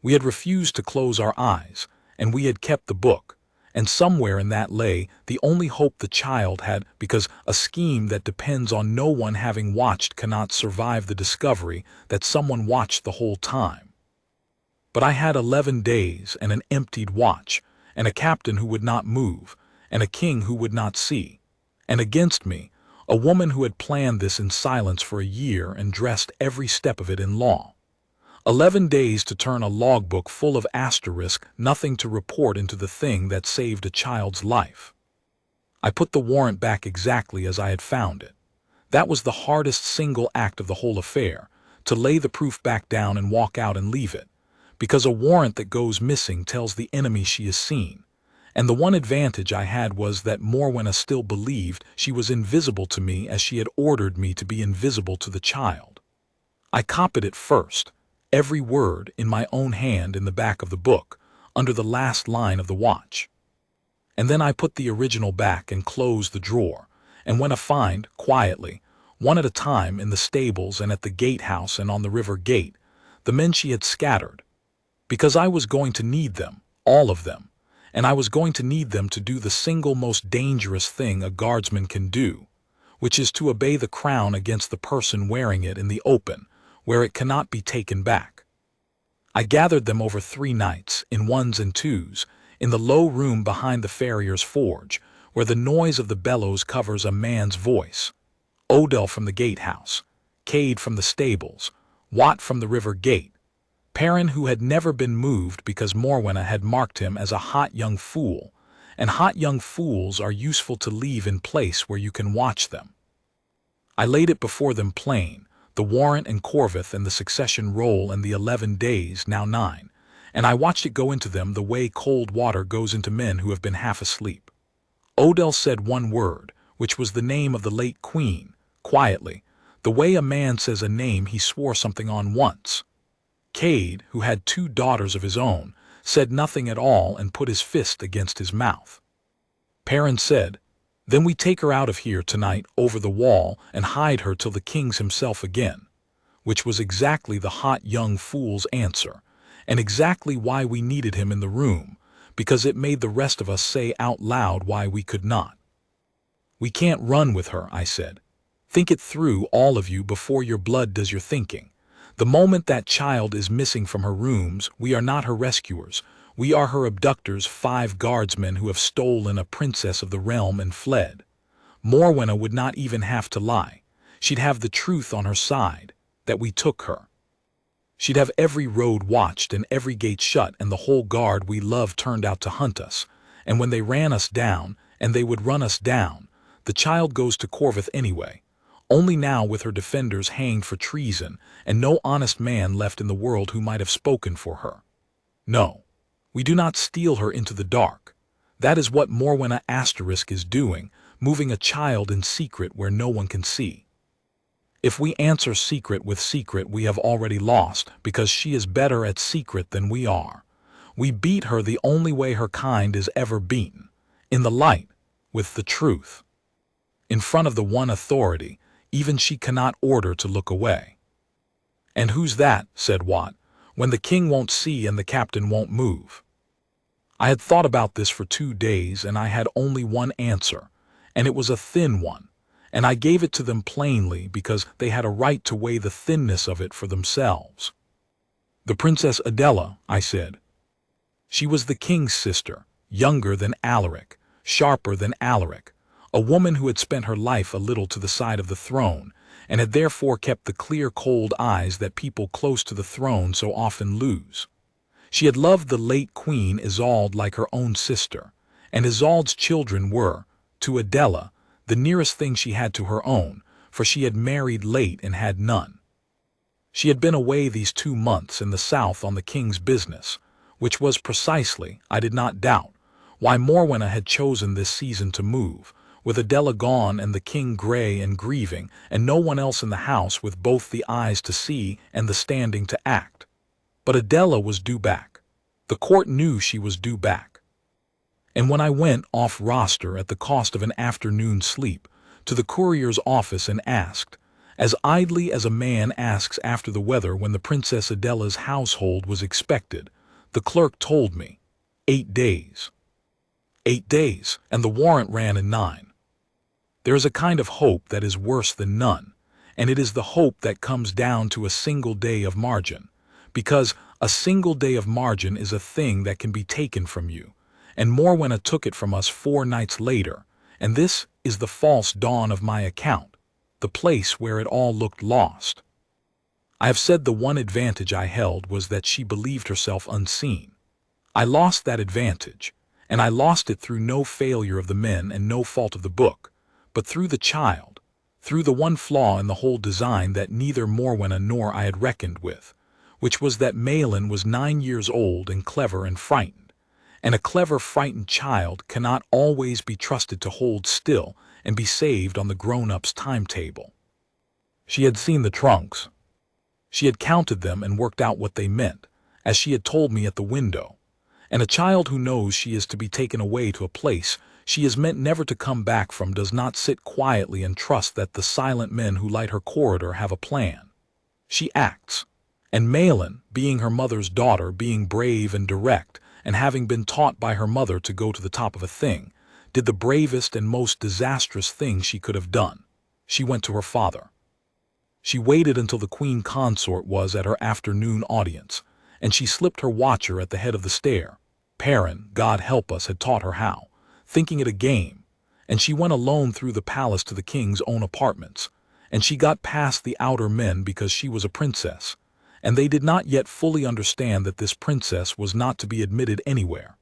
We had refused to close our eyes, and we had kept the book, and somewhere in that lay the only hope the child had, because a scheme that depends on no one having watched cannot survive the discovery that someone watched the whole time. But I had 11 days and an emptied watch, and a captain who would not move, and a king who would not see, and against me, a woman who had planned this in silence for a year and dressed every step of it in law. 11 days to turn a logbook full of asterisk, nothing to report into the thing that saved a child's life. I put the warrant back exactly as I had found it. That was the hardest single act of the whole affair, to lay the proof back down and walk out and leave it, because a warrant that goes missing tells the enemy she is seen. And the one advantage I had was that Morwenna still believed she was invisible to me as she had ordered me to be invisible to the child. I copied it first, every word in my own hand in the back of the book, under the last line of the watch. And then I put the original back and closed the drawer, and went to find, quietly, one at a time in the stables and at the gatehouse and on the river gate, the men she had scattered, because I was going to need them, all of them, and I was going to need them to do the single most dangerous thing a guardsman can do, which is to obey the crown against the person wearing it in the open, where it cannot be taken back. I gathered them over 3 nights, in ones and twos, in the low room behind the farrier's forge, where the noise of the bellows covers a man's voice. Odell from the gatehouse, Cade from the stables, Watt from the river gate, Perrin, who had never been moved because Morwenna had marked him as a hot young fool, and hot young fools are useful to leave in place where you can watch them. I laid it before them plain, the warrant and Corvith and the succession roll and the 11 days, now 9, and I watched it go into them the way cold water goes into men who have been half asleep. Odell said one word, which was the name of the late queen, quietly, the way a man says a name he swore something on once. Cade, who had 2 daughters of his own, said nothing at all and put his fist against his mouth. Perrin said, "Then we take her out of here tonight over the wall and hide her till the king's himself again," which was exactly the hot young fool's answer, and exactly why we needed him in the room, because it made the rest of us say out loud why we could not. "We can't run with her," I said. "Think it through, all of you, before your blood does your thinking. The moment that child is missing from her rooms, we are not her rescuers. We are her abductors, 5 guardsmen who have stolen a princess of the realm and fled. Morwenna would not even have to lie. She'd have the truth on her side, that we took her. She'd have every road watched and every gate shut and the whole guard we love turned out to hunt us. And when they ran us down, and they would run us down, the child goes to Corvith anyway, only now with her defenders hanged for treason and no honest man left in the world who might have spoken for her. No. We do not steal her into the dark. That is what Morwenna Asterisk is doing, moving a child in secret where no one can see. If we answer secret with secret, we have already lost, because she is better at secret than we are. We beat her the only way her kind is ever beaten, in the light, with the truth. In front of the one authority, even she cannot order to look away." "And who's that?" said Watt, "when the king won't see and the captain won't move?" I had thought about this for 2 days, and I had only one answer, and it was a thin one, and I gave it to them plainly because they had a right to weigh the thinness of it for themselves. "The Princess Adela," I said. She was the king's sister, younger than Alaric, sharper than Alaric, a woman who had spent her life a little to the side of the throne, and had therefore kept the clear cold eyes that people close to the throne so often lose. She had loved the late Queen Isolde like her own sister, and Isolde's children were, to Adela, the nearest thing she had to her own, for she had married late and had none. She had been away these 2 months in the south on the king's business, which was precisely, I did not doubt, why Morwenna had chosen this season to move, with Adela gone and the king grey and grieving, and no one else in the house with both the eyes to see and the standing to act. But Adela was due back. The court knew she was due back. And when I went off roster at the cost of an afternoon's sleep to the courier's office and asked, as idly as a man asks after the weather when the Princess Adela's household was expected, the clerk told me, 8 days. 8 days, and the warrant ran in 9. There is a kind of hope that is worse than none, and it is the hope that comes down to a single day of margin, because a single day of margin is a thing that can be taken from you, and Morwenna took it from us 4 nights later, and this is the false dawn of my account, the place where it all looked lost. I have said the one advantage I held was that she believed herself unseen. I lost that advantage, and I lost it through no failure of the men and no fault of the book, but through the child, through the one flaw in the whole design that neither Morwenna nor I had reckoned with, which was that Maelin was 9 years old and clever and frightened, and a clever frightened child cannot always be trusted to hold still and be saved on the grown-up's timetable. She had seen the trunks. She had counted them and worked out what they meant, as she had told me at the window, and a child who knows she is to be taken away to a place she is meant never to come back from does not sit quietly and trust that the silent men who light her corridor have a plan. She acts, and Maelin, being her mother's daughter, being brave and direct, and having been taught by her mother to go to the top of a thing, did the bravest and most disastrous thing she could have done. She went to her father. She waited until the Queen Consort was at her afternoon audience, and she slipped her watcher at the head of the stair. Perrin, God help us, had taught her how, thinking it a game, and she went alone through the palace to the king's own apartments, and she got past the outer men because she was a princess, and they did not yet fully understand that this princess was not to be admitted anywhere.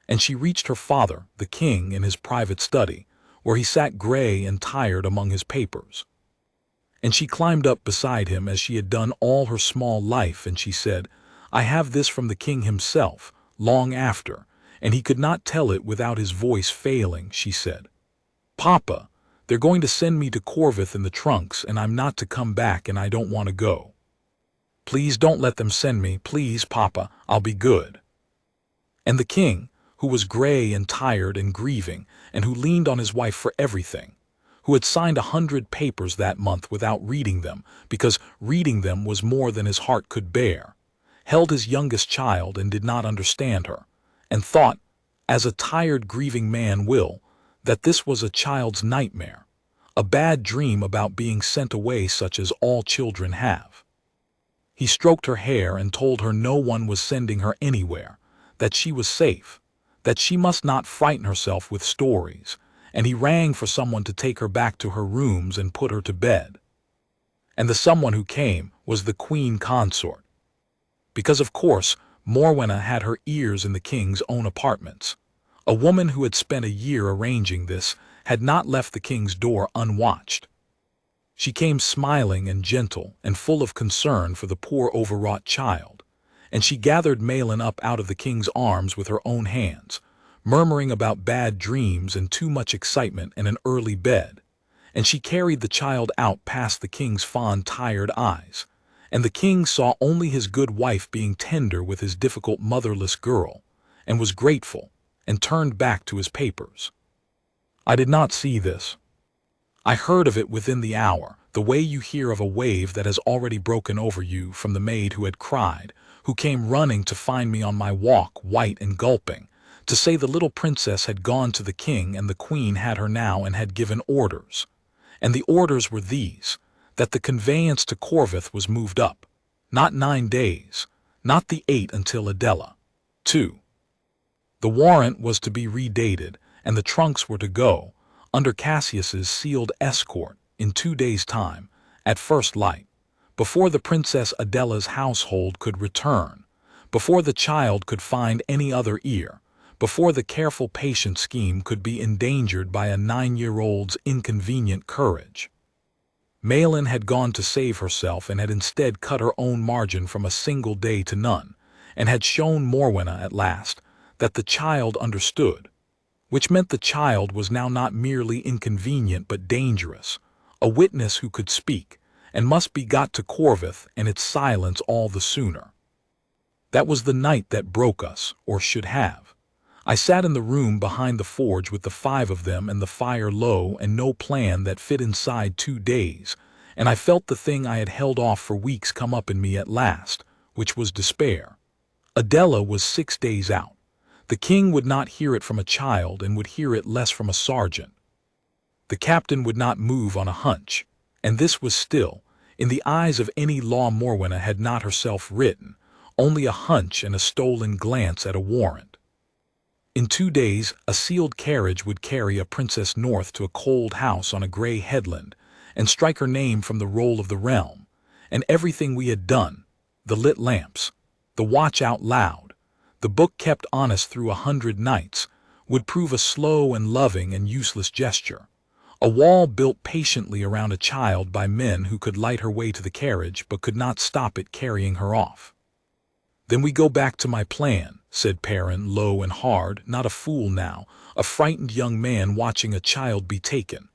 And she reached her father, the king, in his private study, where he sat grey and tired among his papers. And she climbed up beside him as she had done all her small life, and she said, "I have this from the king himself, long after," and he could not tell it without his voice failing. She said, "Papa, they're going to send me to Corvith in the trunks, and I'm not to come back, and I don't want to go. Please don't let them send me, please, Papa, I'll be good." And the king, who was grey and tired and grieving, and who leaned on his wife for everything, who had signed 100 papers that month without reading them, because reading them was more than his heart could bear, held his youngest child and did not understand her, and thought, as a tired grieving man will, that this was a child's nightmare, a bad dream about being sent away such as all children have. He stroked her hair and told her no one was sending her anywhere, that she was safe, that she must not frighten herself with stories, and he rang for someone to take her back to her rooms and put her to bed. And the someone who came was the Queen Consort. Because of course Morwenna had her ears in the king's own apartments. A woman who had spent a year arranging this had not left the king's door unwatched. She came smiling and gentle and full of concern for the poor overwrought child, and she gathered Maelin up out of the king's arms with her own hands, murmuring about bad dreams and too much excitement and an early bed, and she carried the child out past the king's fond, tired eyes, and the king saw only his good wife being tender with his difficult motherless girl, and was grateful, and turned back to his papers. I did not see this. I heard of it within the hour, the way you hear of a wave that has already broken over you, from the maid who had cried, who came running to find me on my walk, white and gulping, to say the little princess had gone to the king and the queen had her now and had given orders. And the orders were these, that the conveyance to Corvith was moved up, not 9 days, not the 8 until Adela. 2. The warrant was to be redated, and the trunks were to go, under Cassius's sealed escort, in 2 days' time, at first light, before the Princess Adela's household could return, before the child could find any other ear, before the careful patient scheme could be endangered by a 9-year-old's inconvenient courage. Maelin had gone to save herself and had instead cut her own margin from a single day to none, and had shown Morwenna at last that the child understood, which meant the child was now not merely inconvenient but dangerous, a witness who could speak, and must be got to Corvith and its silence all the sooner. That was the night that broke us, or should have. I sat in the room behind the forge with the 5 of them and the fire low and no plan that fit inside 2 days, and I felt the thing I had held off for weeks come up in me at last, which was despair. Adela was 6 days out. The king would not hear it from a child and would hear it less from a sergeant. The captain would not move on a hunch, and this was still, in the eyes of any law Morwenna had not herself written, only a hunch and a stolen glance at a warrant. In 2 days, a sealed carriage would carry a princess north to a cold house on a gray headland, and strike her name from the roll of the realm, and everything we had done, the lit lamps, the watch out loud, the book kept honest through 100 nights, would prove a slow and loving and useless gesture, a wall built patiently around a child by men who could light her way to the carriage but could not stop it carrying her off. "Then we go back to my plan," said Perrin, low and hard, not a fool now, a frightened young man watching a child be taken.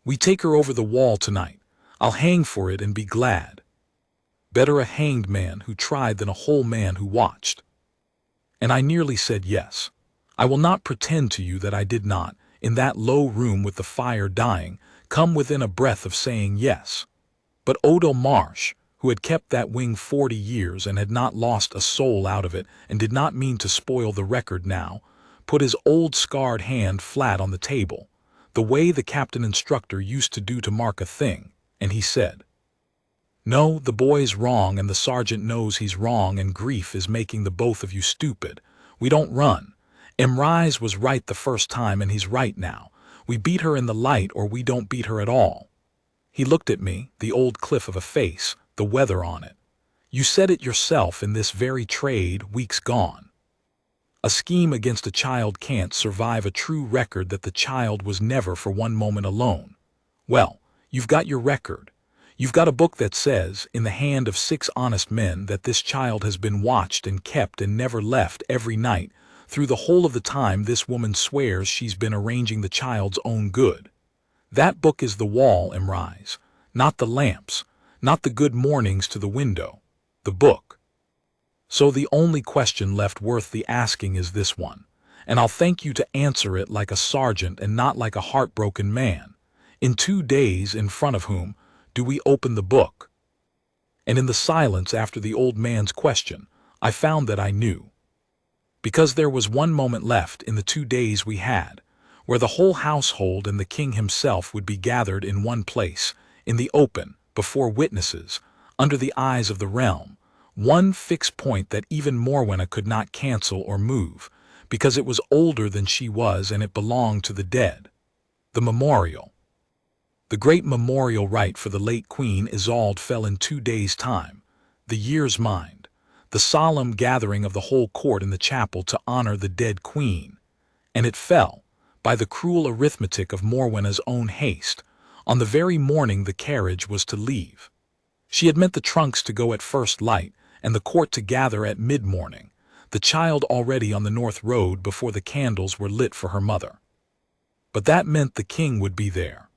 "We take her over the wall tonight. I'll hang for it and be glad. Better a hanged man who tried than a whole man who watched." And I nearly said yes. I will not pretend to you that I did not, in that low room with the fire dying, come within a breath of saying yes. But Odo Marsh, who had kept that wing 40 years and had not lost a soul out of it and did not mean to spoil the record now, put his old scarred hand flat on the table, the way the captain instructor used to do to mark a thing, and he said, "No, the boy's wrong and the sergeant knows he's wrong and grief is making the both of you stupid. We don't run. Emrys was right the first time and he's right now. We beat her in the light or we don't beat her at all." He looked at me, the old cliff of a face, the weather on it. "You said it yourself in this very trade, weeks gone. A scheme against a child can't survive a true record that the child was never for one moment alone. Well, you've got your record. You've got a book that says, in the hand of 6 honest men, that this child has been watched and kept and never left every night, through the whole of the time this woman swears she's been arranging the child's own good. That book is the wall, Emrys, not the lamps, not the good mornings to the window, the book. So the only question left worth the asking is this one, and I'll thank you to answer it like a sergeant and not like a heartbroken man. In 2 days, in front of whom do we open the book?" And in the silence after the old man's question, I found that I knew. Because there was one moment left in the 2 days we had, where the whole household and the king himself would be gathered in one place, in the open, before witnesses, under the eyes of the realm, one fixed point that even Morwenna could not cancel or move, because it was older than she was and it belonged to the dead. The memorial. The great memorial rite for the late Queen Isolde fell in 2 days' time, the year's mind, the solemn gathering of the whole court in the chapel to honor the dead queen, and it fell, by the cruel arithmetic of Morwenna's own haste, on the very morning the carriage was to leave. She had meant the trunks to go at first light and the court to gather at mid-morning, the child already on the north road before the candles were lit for her mother. But that meant the king would be there,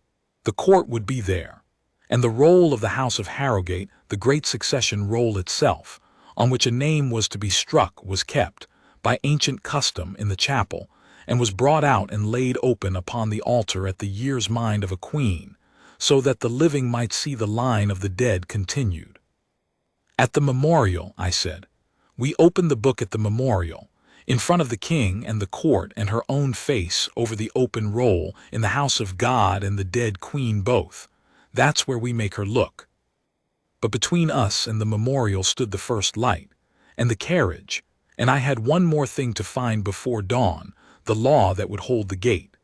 the court would be there, and the roll of the House of Harrogate, the great succession roll itself, on which a name was to be struck, was kept, by ancient custom, in the chapel, and was brought out and laid open upon the altar at the year's mind of a queen, so that the living might see the line of the dead continued. At the memorial, I said. We opened the book at the memorial, in front of the king and the court and her own face over the open roll, in the house of God and the dead queen both. That's where we make her look. But between us and the memorial stood the first light, and the carriage, and I had one more thing to find before dawn, the law that would hold the gate.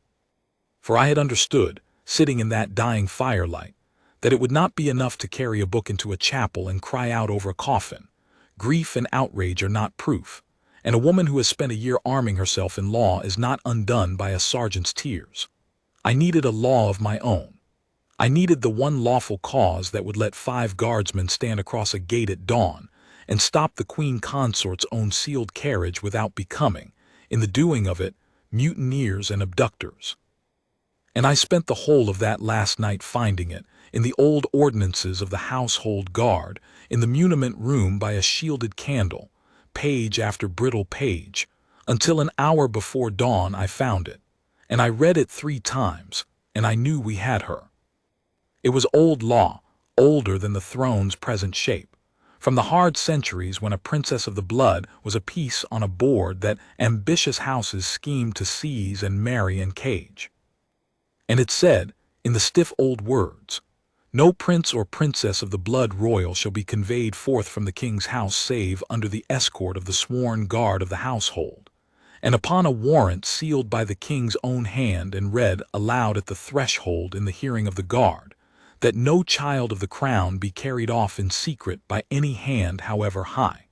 For I had understood, sitting in that dying firelight, that it would not be enough to carry a book into a chapel and cry out over a coffin. Grief and outrage are not proof, and a woman who has spent a year arming herself in law is not undone by a sergeant's tears. I needed a law of my own. I needed the one lawful cause that would let 5 guardsmen stand across a gate at dawn and stop the Queen Consort's own sealed carriage without becoming, in the doing of it, mutineers and abductors. And I spent the whole of that last night finding it, in the old ordinances of the household guard, in the muniment room by a shielded candle, page after brittle page, until an hour before dawn I found it, and I read it 3 times, and I knew we had her. It was old law, older than the throne's present shape, from the hard centuries when a princess of the blood was a piece on a board that ambitious houses schemed to seize and marry and cage. And it said, in the stiff old words, "No prince or princess of the blood royal shall be conveyed forth from the king's house save under the escort of the sworn guard of the household, and upon a warrant sealed by the king's own hand and read aloud at the threshold in the hearing of the guard, that no child of the crown be carried off in secret by any hand however high."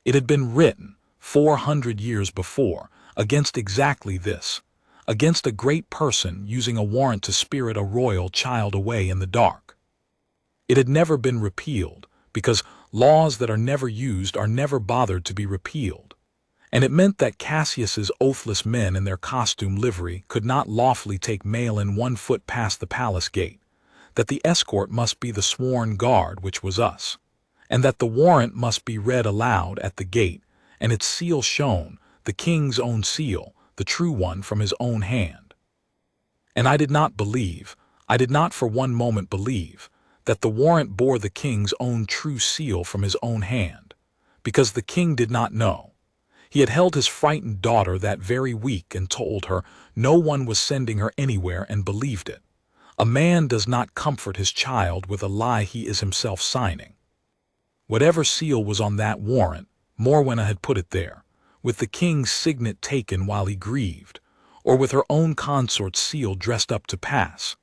It had been written 400 years before, against exactly this, against a great person using a warrant to spirit a royal child away in the dark. It had never been repealed, because laws that are never used are never bothered to be repealed. And it meant that Cassius's oathless men in their costume livery could not lawfully take Maelin 1 foot past the palace gate, that the escort must be the sworn guard, which was us, and that the warrant must be read aloud at the gate, and its seal shown, the king's own seal, the true one from his own hand. And I did not believe, I did not for one moment believe, that the warrant bore the king's own true seal from his own hand, because the king did not know. He had held his frightened daughter that very week and told her no one was sending her anywhere and believed it. A man does not comfort his child with a lie he is himself signing. Whatever seal was on that warrant, Morwenna had put it there, with the king's signet taken while he grieved, or with her own consort's seal dressed up to pass.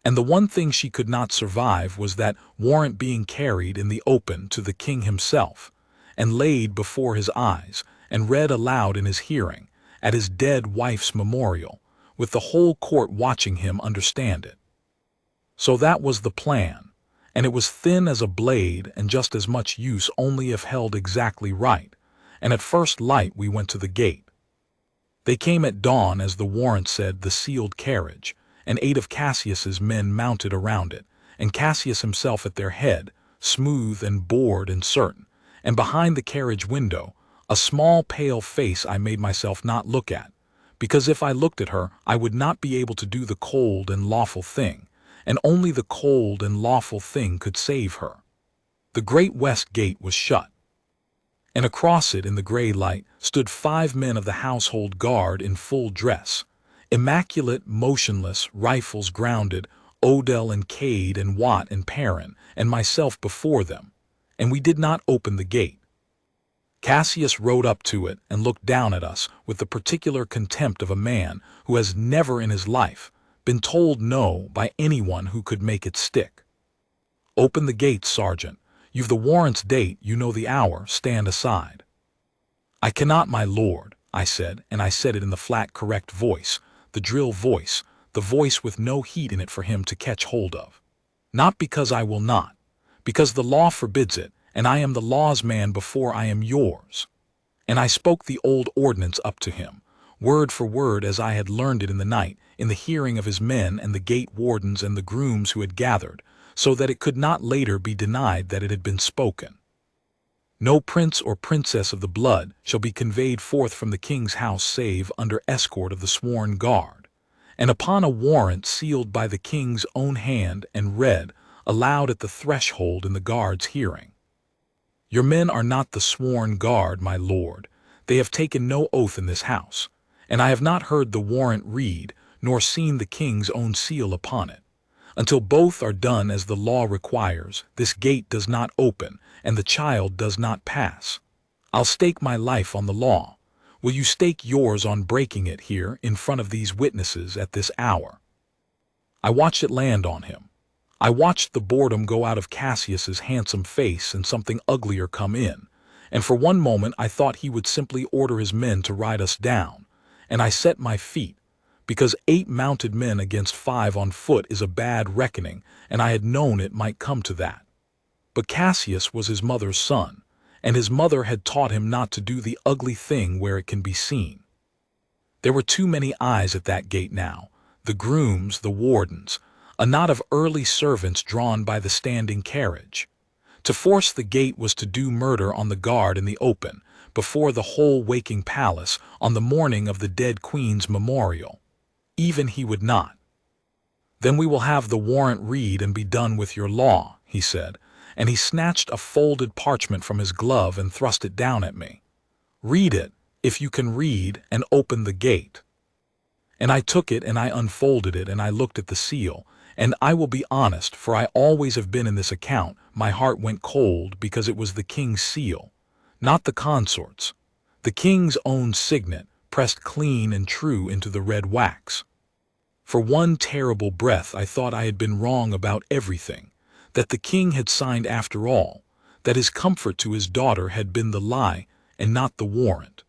And the one thing she could not survive was that warrant being carried in the open to the king himself, and laid before his eyes, and read aloud in his hearing, at his dead wife's memorial, with the whole court watching him understand it. So that was the plan, and it was thin as a blade and just as much use only if held exactly right, and at first light we went to the gate. They came at dawn, as the warrant said, the sealed carriage, and 8 of Cassius's men mounted around it, and Cassius himself at their head, smooth and bored and certain, and behind the carriage window, a small pale face I made myself not look at, because if I looked at her I would not be able to do the cold and lawful thing, and only the cold and lawful thing could save her. The great west gate was shut, and across it in the gray light stood 5 men of the household guard in full dress, immaculate, motionless, rifles grounded, Odell and Cade and Watt and Perrin, and myself before them, and we did not open the gate. Cassius rode up to it and looked down at us with the particular contempt of a man who has never in his life been told no by anyone who could make it stick. "Open the gate, Sergeant. You've the warrant's date, you know the hour, stand aside." "I cannot, my lord," I said, and I said it in the flat correct voice, the drill voice, the voice with no heat in it for him to catch hold of. "Not because I will not, because the law forbids it, and I am the law's man before I am yours." And I spoke the old ordinance up to him, word for word as I had learned it in the night, in the hearing of his men and the gate wardens and the grooms who had gathered, so that it could not later be denied that it had been spoken. "No prince or princess of the blood shall be conveyed forth from the king's house save under escort of the sworn guard, and upon a warrant sealed by the king's own hand and read aloud at the threshold in the guard's hearing. Your men are not the sworn guard, my lord. They have taken no oath in this house, and I have not heard the warrant read, nor seen the king's own seal upon it. Until both are done as the law requires, this gate does not open, and the child does not pass. I'll stake my life on the law. Will you stake yours on breaking it here in front of these witnesses at this hour?" I watched it land on him. I watched the boredom go out of Cassius's handsome face and something uglier come in, and for one moment I thought he would simply order his men to ride us down, and I set my feet, because 8 mounted men against 5 on foot is a bad reckoning, and I had known it might come to that. But Cassius was his mother's son, and his mother had taught him not to do the ugly thing where it can be seen. There were too many eyes at that gate now, the grooms, the wardens, a knot of early servants drawn by the standing carriage. To force the gate was to do murder on the guard in the open, before the whole waking palace, on the morning of the dead queen's memorial. Even he would not. "Then we will have the warrant read and be done with your law," he said, and he snatched a folded parchment from his glove and thrust it down at me. "Read it, if you can read, and open the gate." And I took it and I unfolded it and I looked at the seal, and I will be honest, for I always have been in this account, my heart went cold because it was the king's seal, not the consort's. The king's own signet, pressed clean and true into the red wax. For one terrible breath I thought I had been wrong about everything, that the king had signed after all, that his comfort to his daughter had been the lie and not the warrant.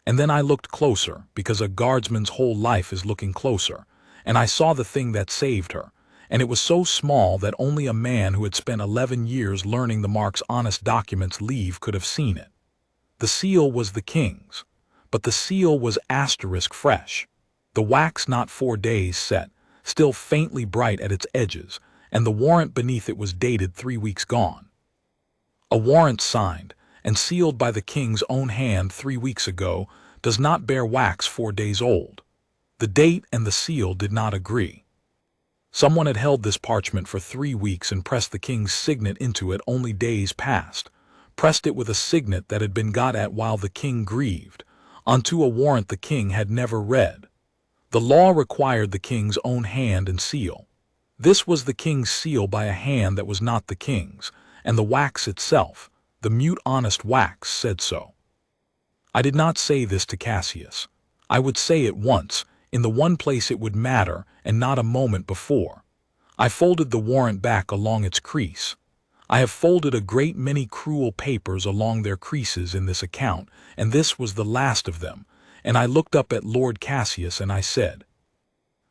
And then I looked closer, because a guardsman's whole life is looking closer, and I saw the thing that saved her, and it was so small that only a man who had spent 11 years learning the mark's honest documents leave could have seen it. The seal was the king's, but the seal was asterisk fresh, the wax not 4 days set, still faintly bright at its edges, and the warrant beneath it was dated 3 weeks gone. A warrant signed and sealed by the king's own hand 3 weeks ago does not bear wax 4 days old. The date and the seal did not agree. Someone had held this parchment for 3 weeks and pressed the king's signet into it only days past, pressed it with a signet that had been got at while the king grieved, onto a warrant the king had never read. The law required the king's own hand and seal. This was the king's seal by a hand that was not the king's, and the wax itself, the mute honest wax, said so. I did not say this to Cassius. I would say it once, in the one place it would matter, and not a moment before. I folded the warrant back along its crease. I have folded a great many cruel papers along their creases in this account, and this was the last of them, and I looked up at Lord Cassius and I said,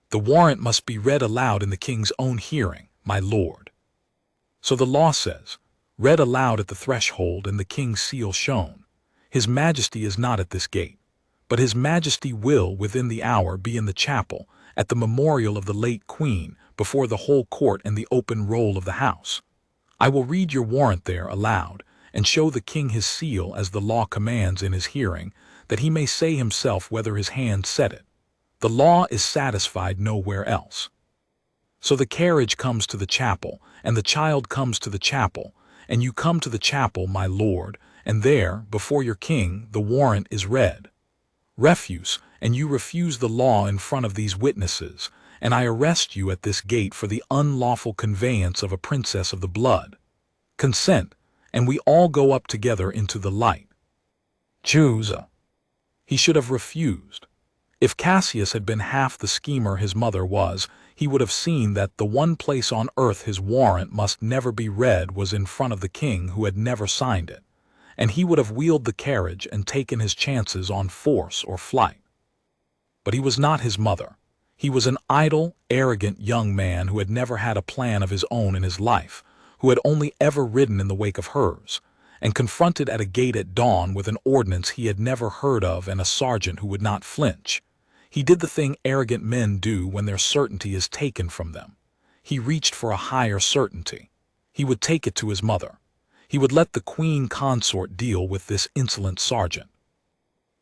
"The warrant must be read aloud in the king's own hearing, my lord." So the law says, read aloud at the threshold and the king's seal shown. His majesty is not at this gate, but his majesty will within the hour be in the chapel, at the memorial of the late queen, before the whole court and the open roll of the house. I will read your warrant there aloud, and show the king his seal as the law commands in his hearing, that he may say himself whether his hand said it. The law is satisfied nowhere else. So the carriage comes to the chapel, and the child comes to the chapel, and you come to the chapel, my lord, and there, before your king, the warrant is read. Refuse, and you refuse the law in front of these witnesses, and I arrest you at this gate for the unlawful conveyance of a princess of the blood. Consent, and we all go up together into the light. Choose. He should have refused. If Cassius had been half the schemer his mother was, he would have seen that the one place on earth his warrant must never be read was in front of the king who had never signed it, and he would have wheeled the carriage and taken his chances on force or flight. But he was not his mother. He was an idle, arrogant young man who had never had a plan of his own in his life, who had only ever ridden in the wake of hers, and confronted at a gate at dawn with an ordinance he had never heard of and a sergeant who would not flinch. He did the thing arrogant men do when their certainty is taken from them. He reached for a higher certainty. He would take it to his mother. He would let the Queen Consort deal with this insolent sergeant.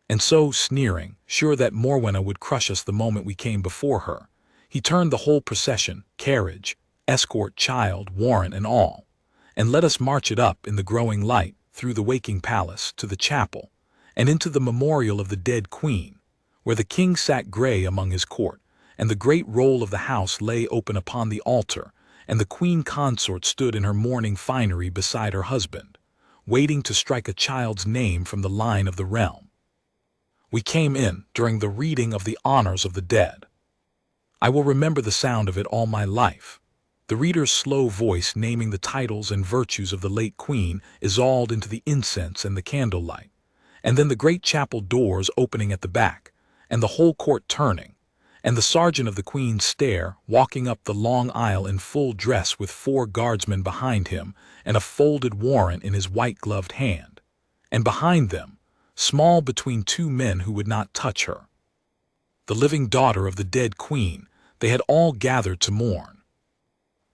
And so, sneering, sure that Morwenna would crush us the moment we came before her, he turned the whole procession, carriage, escort, child, warrant, and all, and let us march it up in the growing light, through the waking palace, to the chapel, and into the memorial of the dead queen, where the king sat gray among his court, and the great roll of the house lay open upon the altar, and the Queen Consort stood in her mourning finery beside her husband, waiting to strike a child's name from the line of the realm. We came in during the reading of the honors of the dead. I will remember the sound of it all my life. The reader's slow voice naming the titles and virtues of the late queen isoled into the incense and the candlelight, and then the great chapel doors opening at the back, and the whole court turning, and the sergeant of the queen's stair walking up the long aisle in full dress with 4 guardsmen behind him and a folded warrant in his white-gloved hand, and behind them, small between 2 men who would not touch her, the living daughter of the dead queen, they had all gathered to mourn.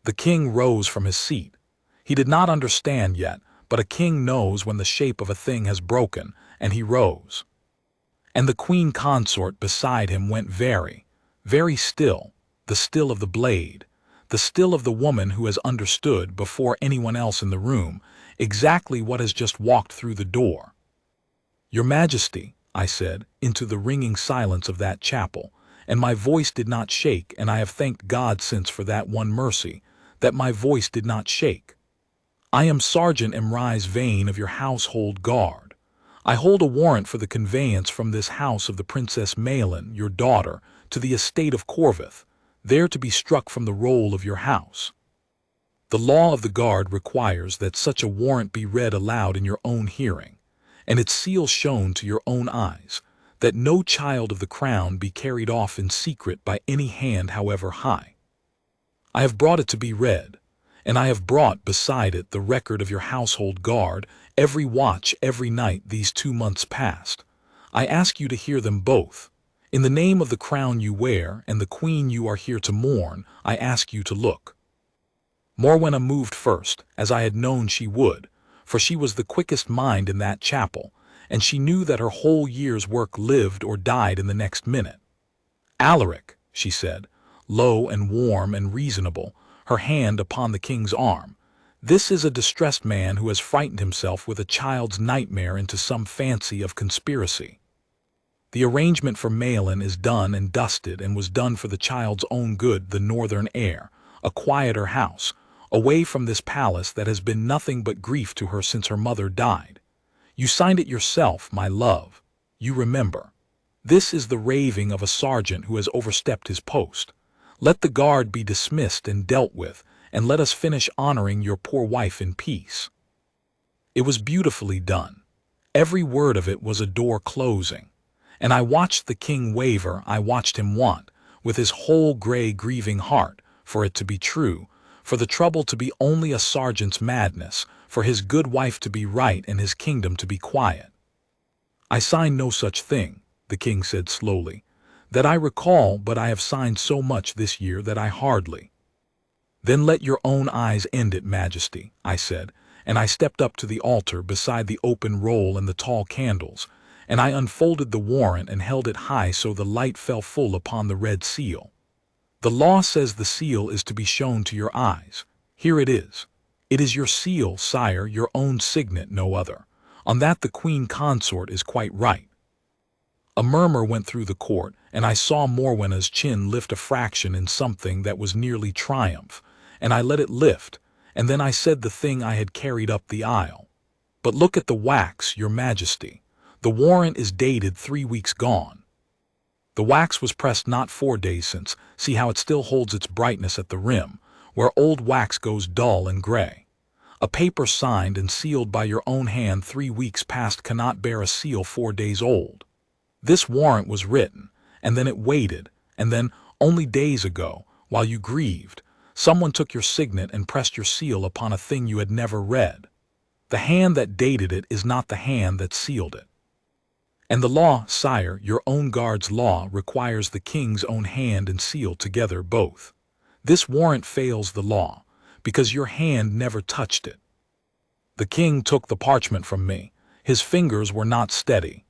The king rose from his seat. He did not understand yet, but a king knows when the shape of a thing has broken, and he rose. And the Queen Consort beside him went very, very still, the still of the blade, the still of the woman who has understood before anyone else in the room exactly what has just walked through the door. "Your Majesty," I said, into the ringing silence of that chapel, and my voice did not shake, and I have thanked God since for that one mercy, that my voice did not shake. "I am Sergeant Emrys Vane of your household guard. I hold a warrant for the conveyance from this house of the Princess Maelin, your daughter, to the estate of Corvith, there to be struck from the roll of your house. The law of the guard requires that such a warrant be read aloud in your own hearing, and its seal shown to your own eyes, that no child of the crown be carried off in secret by any hand however high. I have brought it to be read, and I have brought beside it the record of your household guard, every watch, every night these 2 months past. I ask you to hear them both. In the name of the crown you wear and the queen you are here to mourn, I ask you to look." Morwenna moved first, as I had known she would, for she was the quickest mind in that chapel, and she knew that her whole year's work lived or died in the next minute. "Alaric," she said, low and warm and reasonable, her hand upon the king's arm, "this is a distressed man who has frightened himself with a child's nightmare into some fancy of conspiracy. The arrangement for Maelin is done and dusted, and was done for the child's own good, the northern air, a quieter house, away from this palace that has been nothing but grief to her since her mother died. You signed it yourself, my love. You remember. This is the raving of a sergeant who has overstepped his post. Let the guard be dismissed and dealt with, and let us finish honoring your poor wife in peace." It was beautifully done. Every word of it was a door closing. And I watched the king waver, I watched him want, with his whole gray grieving heart, for it to be true, for the trouble to be only a sergeant's madness, for his good wife to be right and his kingdom to be quiet. "I signed no such thing," the king said slowly, "that I recall, but I have signed so much this year that I hardly—" "Then let your own eyes end it, Majesty," I said, and I stepped up to the altar beside the open roll and the tall candles, and I unfolded the warrant and held it high so the light fell full upon the red seal. "The law says the seal is to be shown to your eyes. Here it is. It is your seal, sire, your own signet, no other. On that the Queen Consort is quite right." A murmur went through the court, and I saw Morwenna's chin lift a fraction in something that was nearly triumph, and I let it lift, and then I said the thing I had carried up the aisle. "But look at the wax, your Majesty. The warrant is dated 3 weeks gone. The wax was pressed not 4 days since. See how it still holds its brightness at the rim, where old wax goes dull and gray. A paper signed and sealed by your own hand 3 weeks past cannot bear a seal 4 days old. This warrant was written, and then it waited, and then, only days ago, while you grieved, someone took your signet and pressed your seal upon a thing you had never read. The hand that dated it is not the hand that sealed it. And the law, sire, your own guard's law, requires the king's own hand and seal together both. This warrant fails the law, because your hand never touched it." The king took the parchment from me. His fingers were not steady.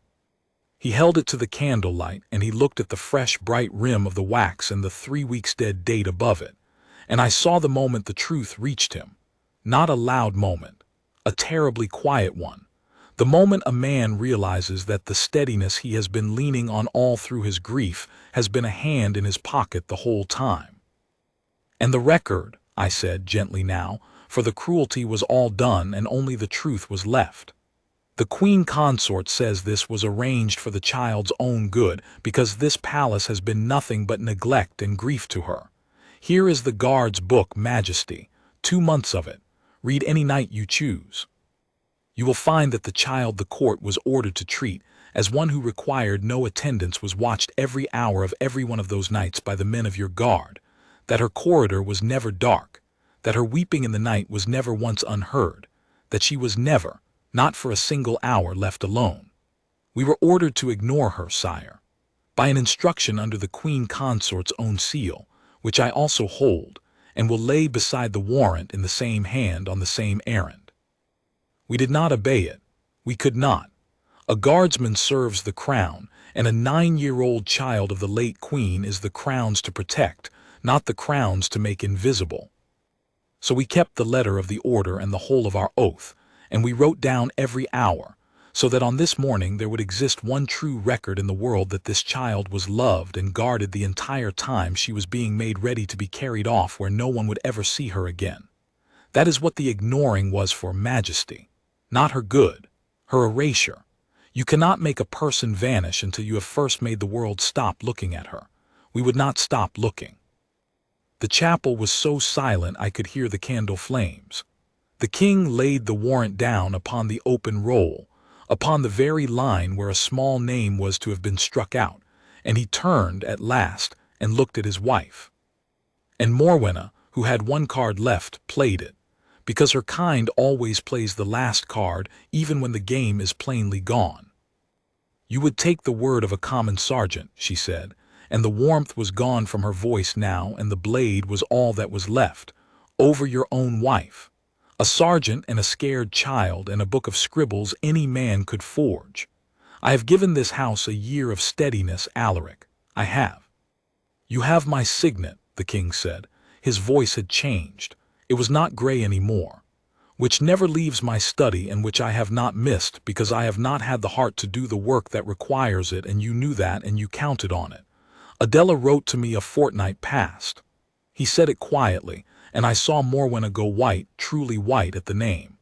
He held it to the candlelight, and he looked at the fresh, bright rim of the wax and the 3 weeks dead date above it. And I saw the moment the truth reached him. Not a loud moment, a terribly quiet one. The moment a man realizes that the steadiness he has been leaning on all through his grief has been a hand in his pocket the whole time. "And the record," I said gently now, for the cruelty was all done and only the truth was left. "The Queen Consort says this was arranged for the child's own good, because this palace has been nothing but neglect and grief to her. Here is the guard's book, Majesty, 2 months of it. Read any night you choose. You will find that the child the court was ordered to treat as one who required no attendance was watched every hour of every one of those nights by the men of your guard, that her corridor was never dark, that her weeping in the night was never once unheard, that she was never, not for a single hour, left alone. We were ordered to ignore her, sire, by an instruction under the Queen Consort's own seal, which I also hold, and will lay beside the warrant in the same hand on the same errand. We did not obey it. We could not. A guardsman serves the crown, and a 9-year-old child of the late queen is the crown's to protect, not the crown's to make invisible. So we kept the letter of the order and the whole of our oath, and we wrote down every hour, so that on this morning there would exist one true record in the world that this child was loved and guarded the entire time she was being made ready to be carried off where no one would ever see her again. That is what the ignoring was for, Majesty. Not her good, her erasure. You cannot make a person vanish until you have first made the world stop looking at her. We would not stop looking. The chapel was so silent I could hear the candle flames. The king laid the warrant down upon the open roll, upon the very line where a small name was to have been struck out, and he turned at last and looked at his wife. And Morwenna, who had one card left, played it, because her kind always plays the last card even when the game is plainly gone. You would take the word of a common sergeant, she said, and the warmth was gone from her voice now, and the blade was all that was left, over your own wife. A sergeant and a scared child and a book of scribbles any man could forge. I have given this house a year of steadiness, Alaric. I have. You have my signet, the king said. His voice had changed. It was not gray anymore. Which never leaves my study and which I have not missed because I have not had the heart to do the work that requires it, and you knew that and you counted on it. Adela wrote to me a fortnight past. He said it quietly, and I saw Morwenna go white, truly white, at the name.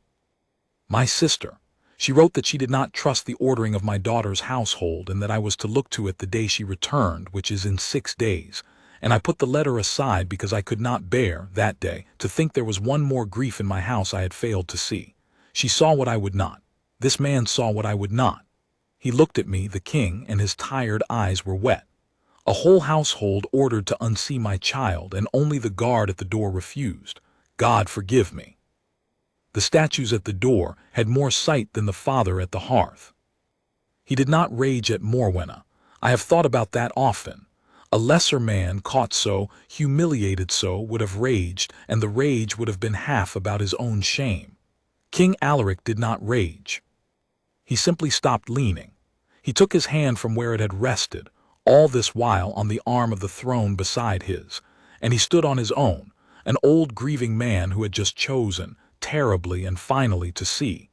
My sister. She wrote that she did not trust the ordering of my daughter's household and that I was to look to it the day she returned, which is in 6 days. And I put the letter aside because I could not bear, that day, to think there was one more grief in my house I had failed to see. She saw what I would not. This man saw what I would not. He looked at me, the king, and his tired eyes were wet. A whole household ordered to unsee my child, and only the guard at the door refused. God forgive me. The statues at the door had more sight than the father at the hearth. He did not rage at Morwenna. I have thought about that often. A lesser man, caught so, humiliated so, would have raged, and the rage would have been half about his own shame. King Alaric did not rage. He simply stopped leaning. He took his hand from where it had rested, all this while on the arm of the throne beside his, and he stood on his own, an old grieving man who had just chosen, terribly and finally, to see.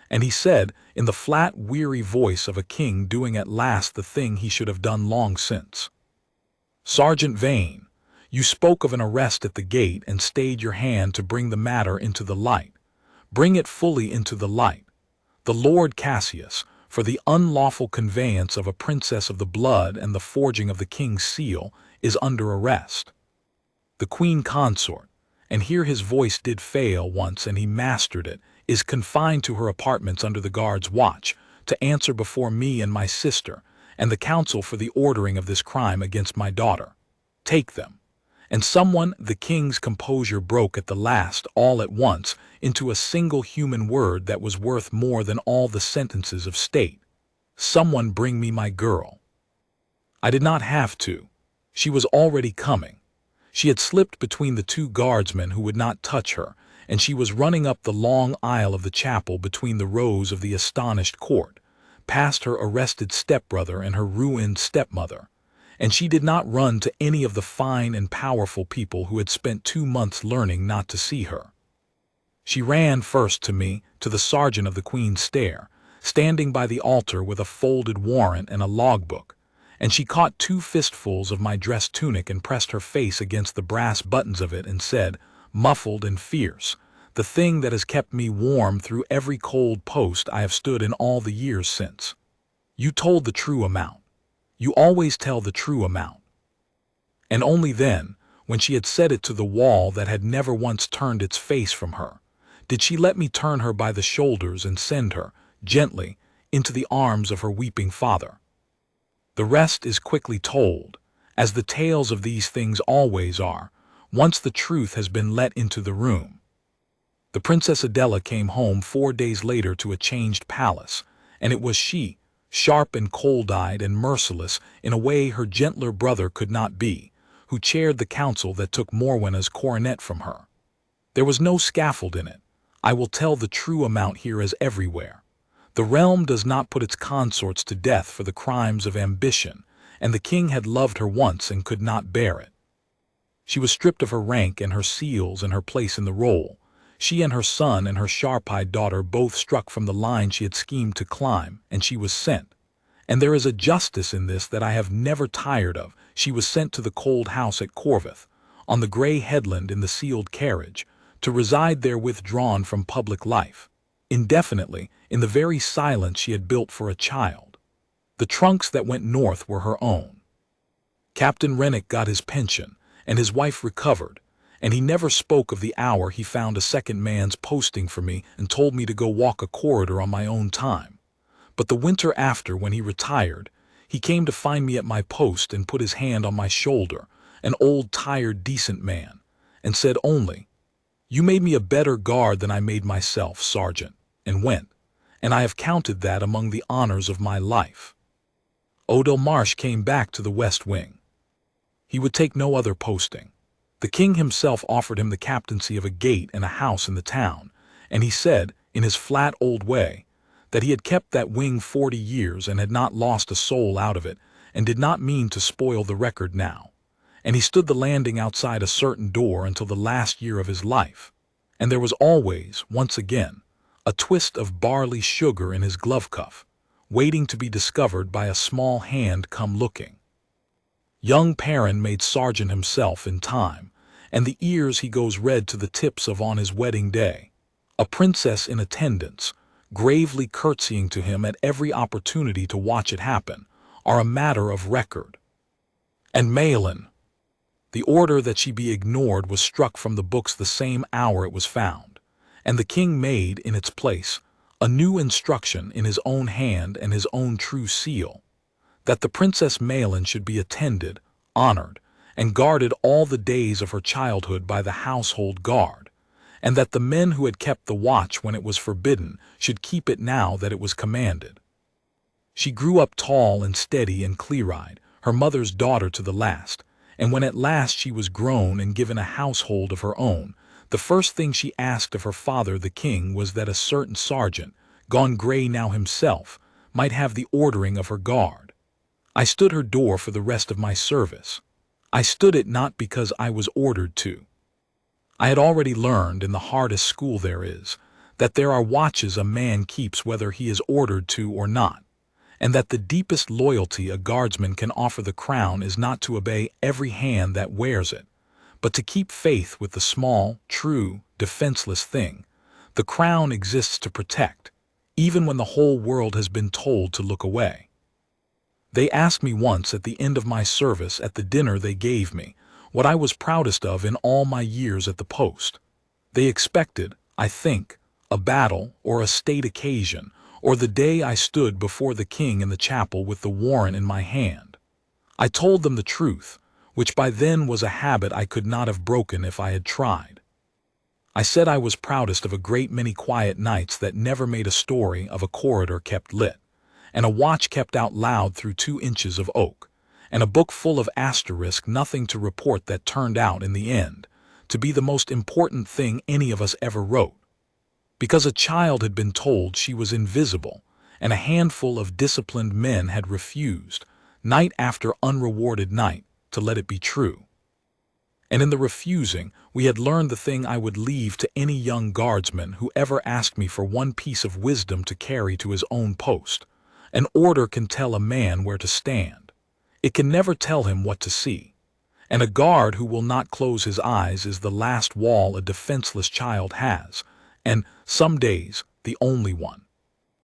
And he said, in the flat, weary voice of a king doing at last the thing he should have done long since, Sergeant Vane, you spoke of an arrest at the gate and stayed your hand to bring the matter into the light. Bring it fully into the light. The Lord Cassius, for the unlawful conveyance of a princess of the blood and the forging of the king's seal, is under arrest. The Queen Consort, and here his voice did fail once and he mastered it, is confined to her apartments under the guard's watch, to answer before me and my sister, and the council for the ordering of this crime against my daughter. Take them. And someone, the king's composure broke at the last, all at once, into a single human word that was worth more than all the sentences of state. Someone bring me my girl. I did not have to. She was already coming. She had slipped between the 2 guardsmen who would not touch her, and she was running up the long aisle of the chapel between the rows of the astonished court, past her arrested stepbrother and her ruined stepmother, and she did not run to any of the fine and powerful people who had spent 2 months learning not to see her. She ran first to me, to the sergeant of the Queen's Stair, standing by the altar with a folded warrant and a logbook, and she caught 2 fistfuls of my dress tunic and pressed her face against the brass buttons of it and said, muffled and fierce, the thing that has kept me warm through every cold post I have stood in all the years since. You told the true amount. You always tell the true amount. And only then, when she had said it to the wall that had never once turned its face from her, did she let me turn her by the shoulders and send her, gently, into the arms of her weeping father. The rest is quickly told, as the tales of these things always are, once the truth has been let into the room. The Princess Adela came home 4 days later to a changed palace, and it was she, sharp and cold-eyed and merciless in a way her gentler brother could not be, who chaired the council that took Morwenna's coronet from her. There was no scaffold in it. I will tell the true amount here as everywhere. The realm does not put its consorts to death for the crimes of ambition, and the king had loved her once and could not bear it. She was stripped of her rank and her seals and her place in the roll. She and her son and her sharp-eyed daughter both struck from the line she had schemed to climb, and she was sent. And there is a justice in this that I have never tired of. She was sent to the cold house at Corveth, on the grey headland in the sealed carriage, to reside there withdrawn from public life, indefinitely, in the very silence she had built for a child. The trunks that went north were her own. Captain Rennick got his pension, and his wife recovered, and he never spoke of the hour he found a second man's posting for me and told me to go walk a corridor on my own time. But the winter after, when he retired, he came to find me at my post and put his hand on my shoulder, an old, tired, decent man, and said only, "You made me a better guard than I made myself, Sergeant," and went, and I have counted that among the honors of my life. Odell Marsh came back to the West Wing. He would take no other posting. The king himself offered him the captaincy of a gate and a house in the town, and he said, in his flat old way, that he had kept that wing 40 years and had not lost a soul out of it, and did not mean to spoil the record now. And he stood the landing outside a certain door until the last year of his life, and there was always, once again, a twist of barley sugar in his glove cuff, waiting to be discovered by a small hand come looking. Young Perrin made sergeant himself in time, and the ears he goes red to the tips of on his wedding day. A princess in attendance, gravely curtsying to him at every opportunity to watch it happen, are a matter of record. And Maelin, the order that she be ignored was struck from the books the same hour it was found, and the king made, in its place, a new instruction in his own hand and his own true seal, that the Princess Maelin should be attended, honored, and guarded all the days of her childhood by the household guard, and that the men who had kept the watch when it was forbidden should keep it now that it was commanded. She grew up tall and steady and clear-eyed, her mother's daughter to the last, and when at last she was grown and given a household of her own, the first thing she asked of her father the king was that a certain sergeant, gone grey now himself, might have the ordering of her guard. I stood her door for the rest of my service. I stood it not because I was ordered to. I had already learned in the hardest school there is, that there are watches a man keeps whether he is ordered to or not, and that the deepest loyalty a guardsman can offer the crown is not to obey every hand that wears it, but to keep faith with the small, true, defenseless thing the crown exists to protect, even when the whole world has been told to look away. They asked me once at the end of my service at the dinner they gave me what I was proudest of in all my years at the post. They expected, I think, a battle or a state occasion, or the day I stood before the king in the chapel with the warrant in my hand. I told them the truth, which by then was a habit I could not have broken if I had tried. I said I was proudest of a great many quiet nights that never made a story of a corridor kept lit, and a watch kept out loud through 2 inches of oak, and a book full of asterisk nothing to report that turned out in the end to be the most important thing any of us ever wrote. Because a child had been told she was invisible, and a handful of disciplined men had refused, night after unrewarded night, to let it be true. And in the refusing, we had learned the thing I would leave to any young guardsman who ever asked me for one piece of wisdom to carry to his own post. An order can tell a man where to stand. It can never tell him what to see. And a guard who will not close his eyes is the last wall a defenseless child has, and, some days, the only one.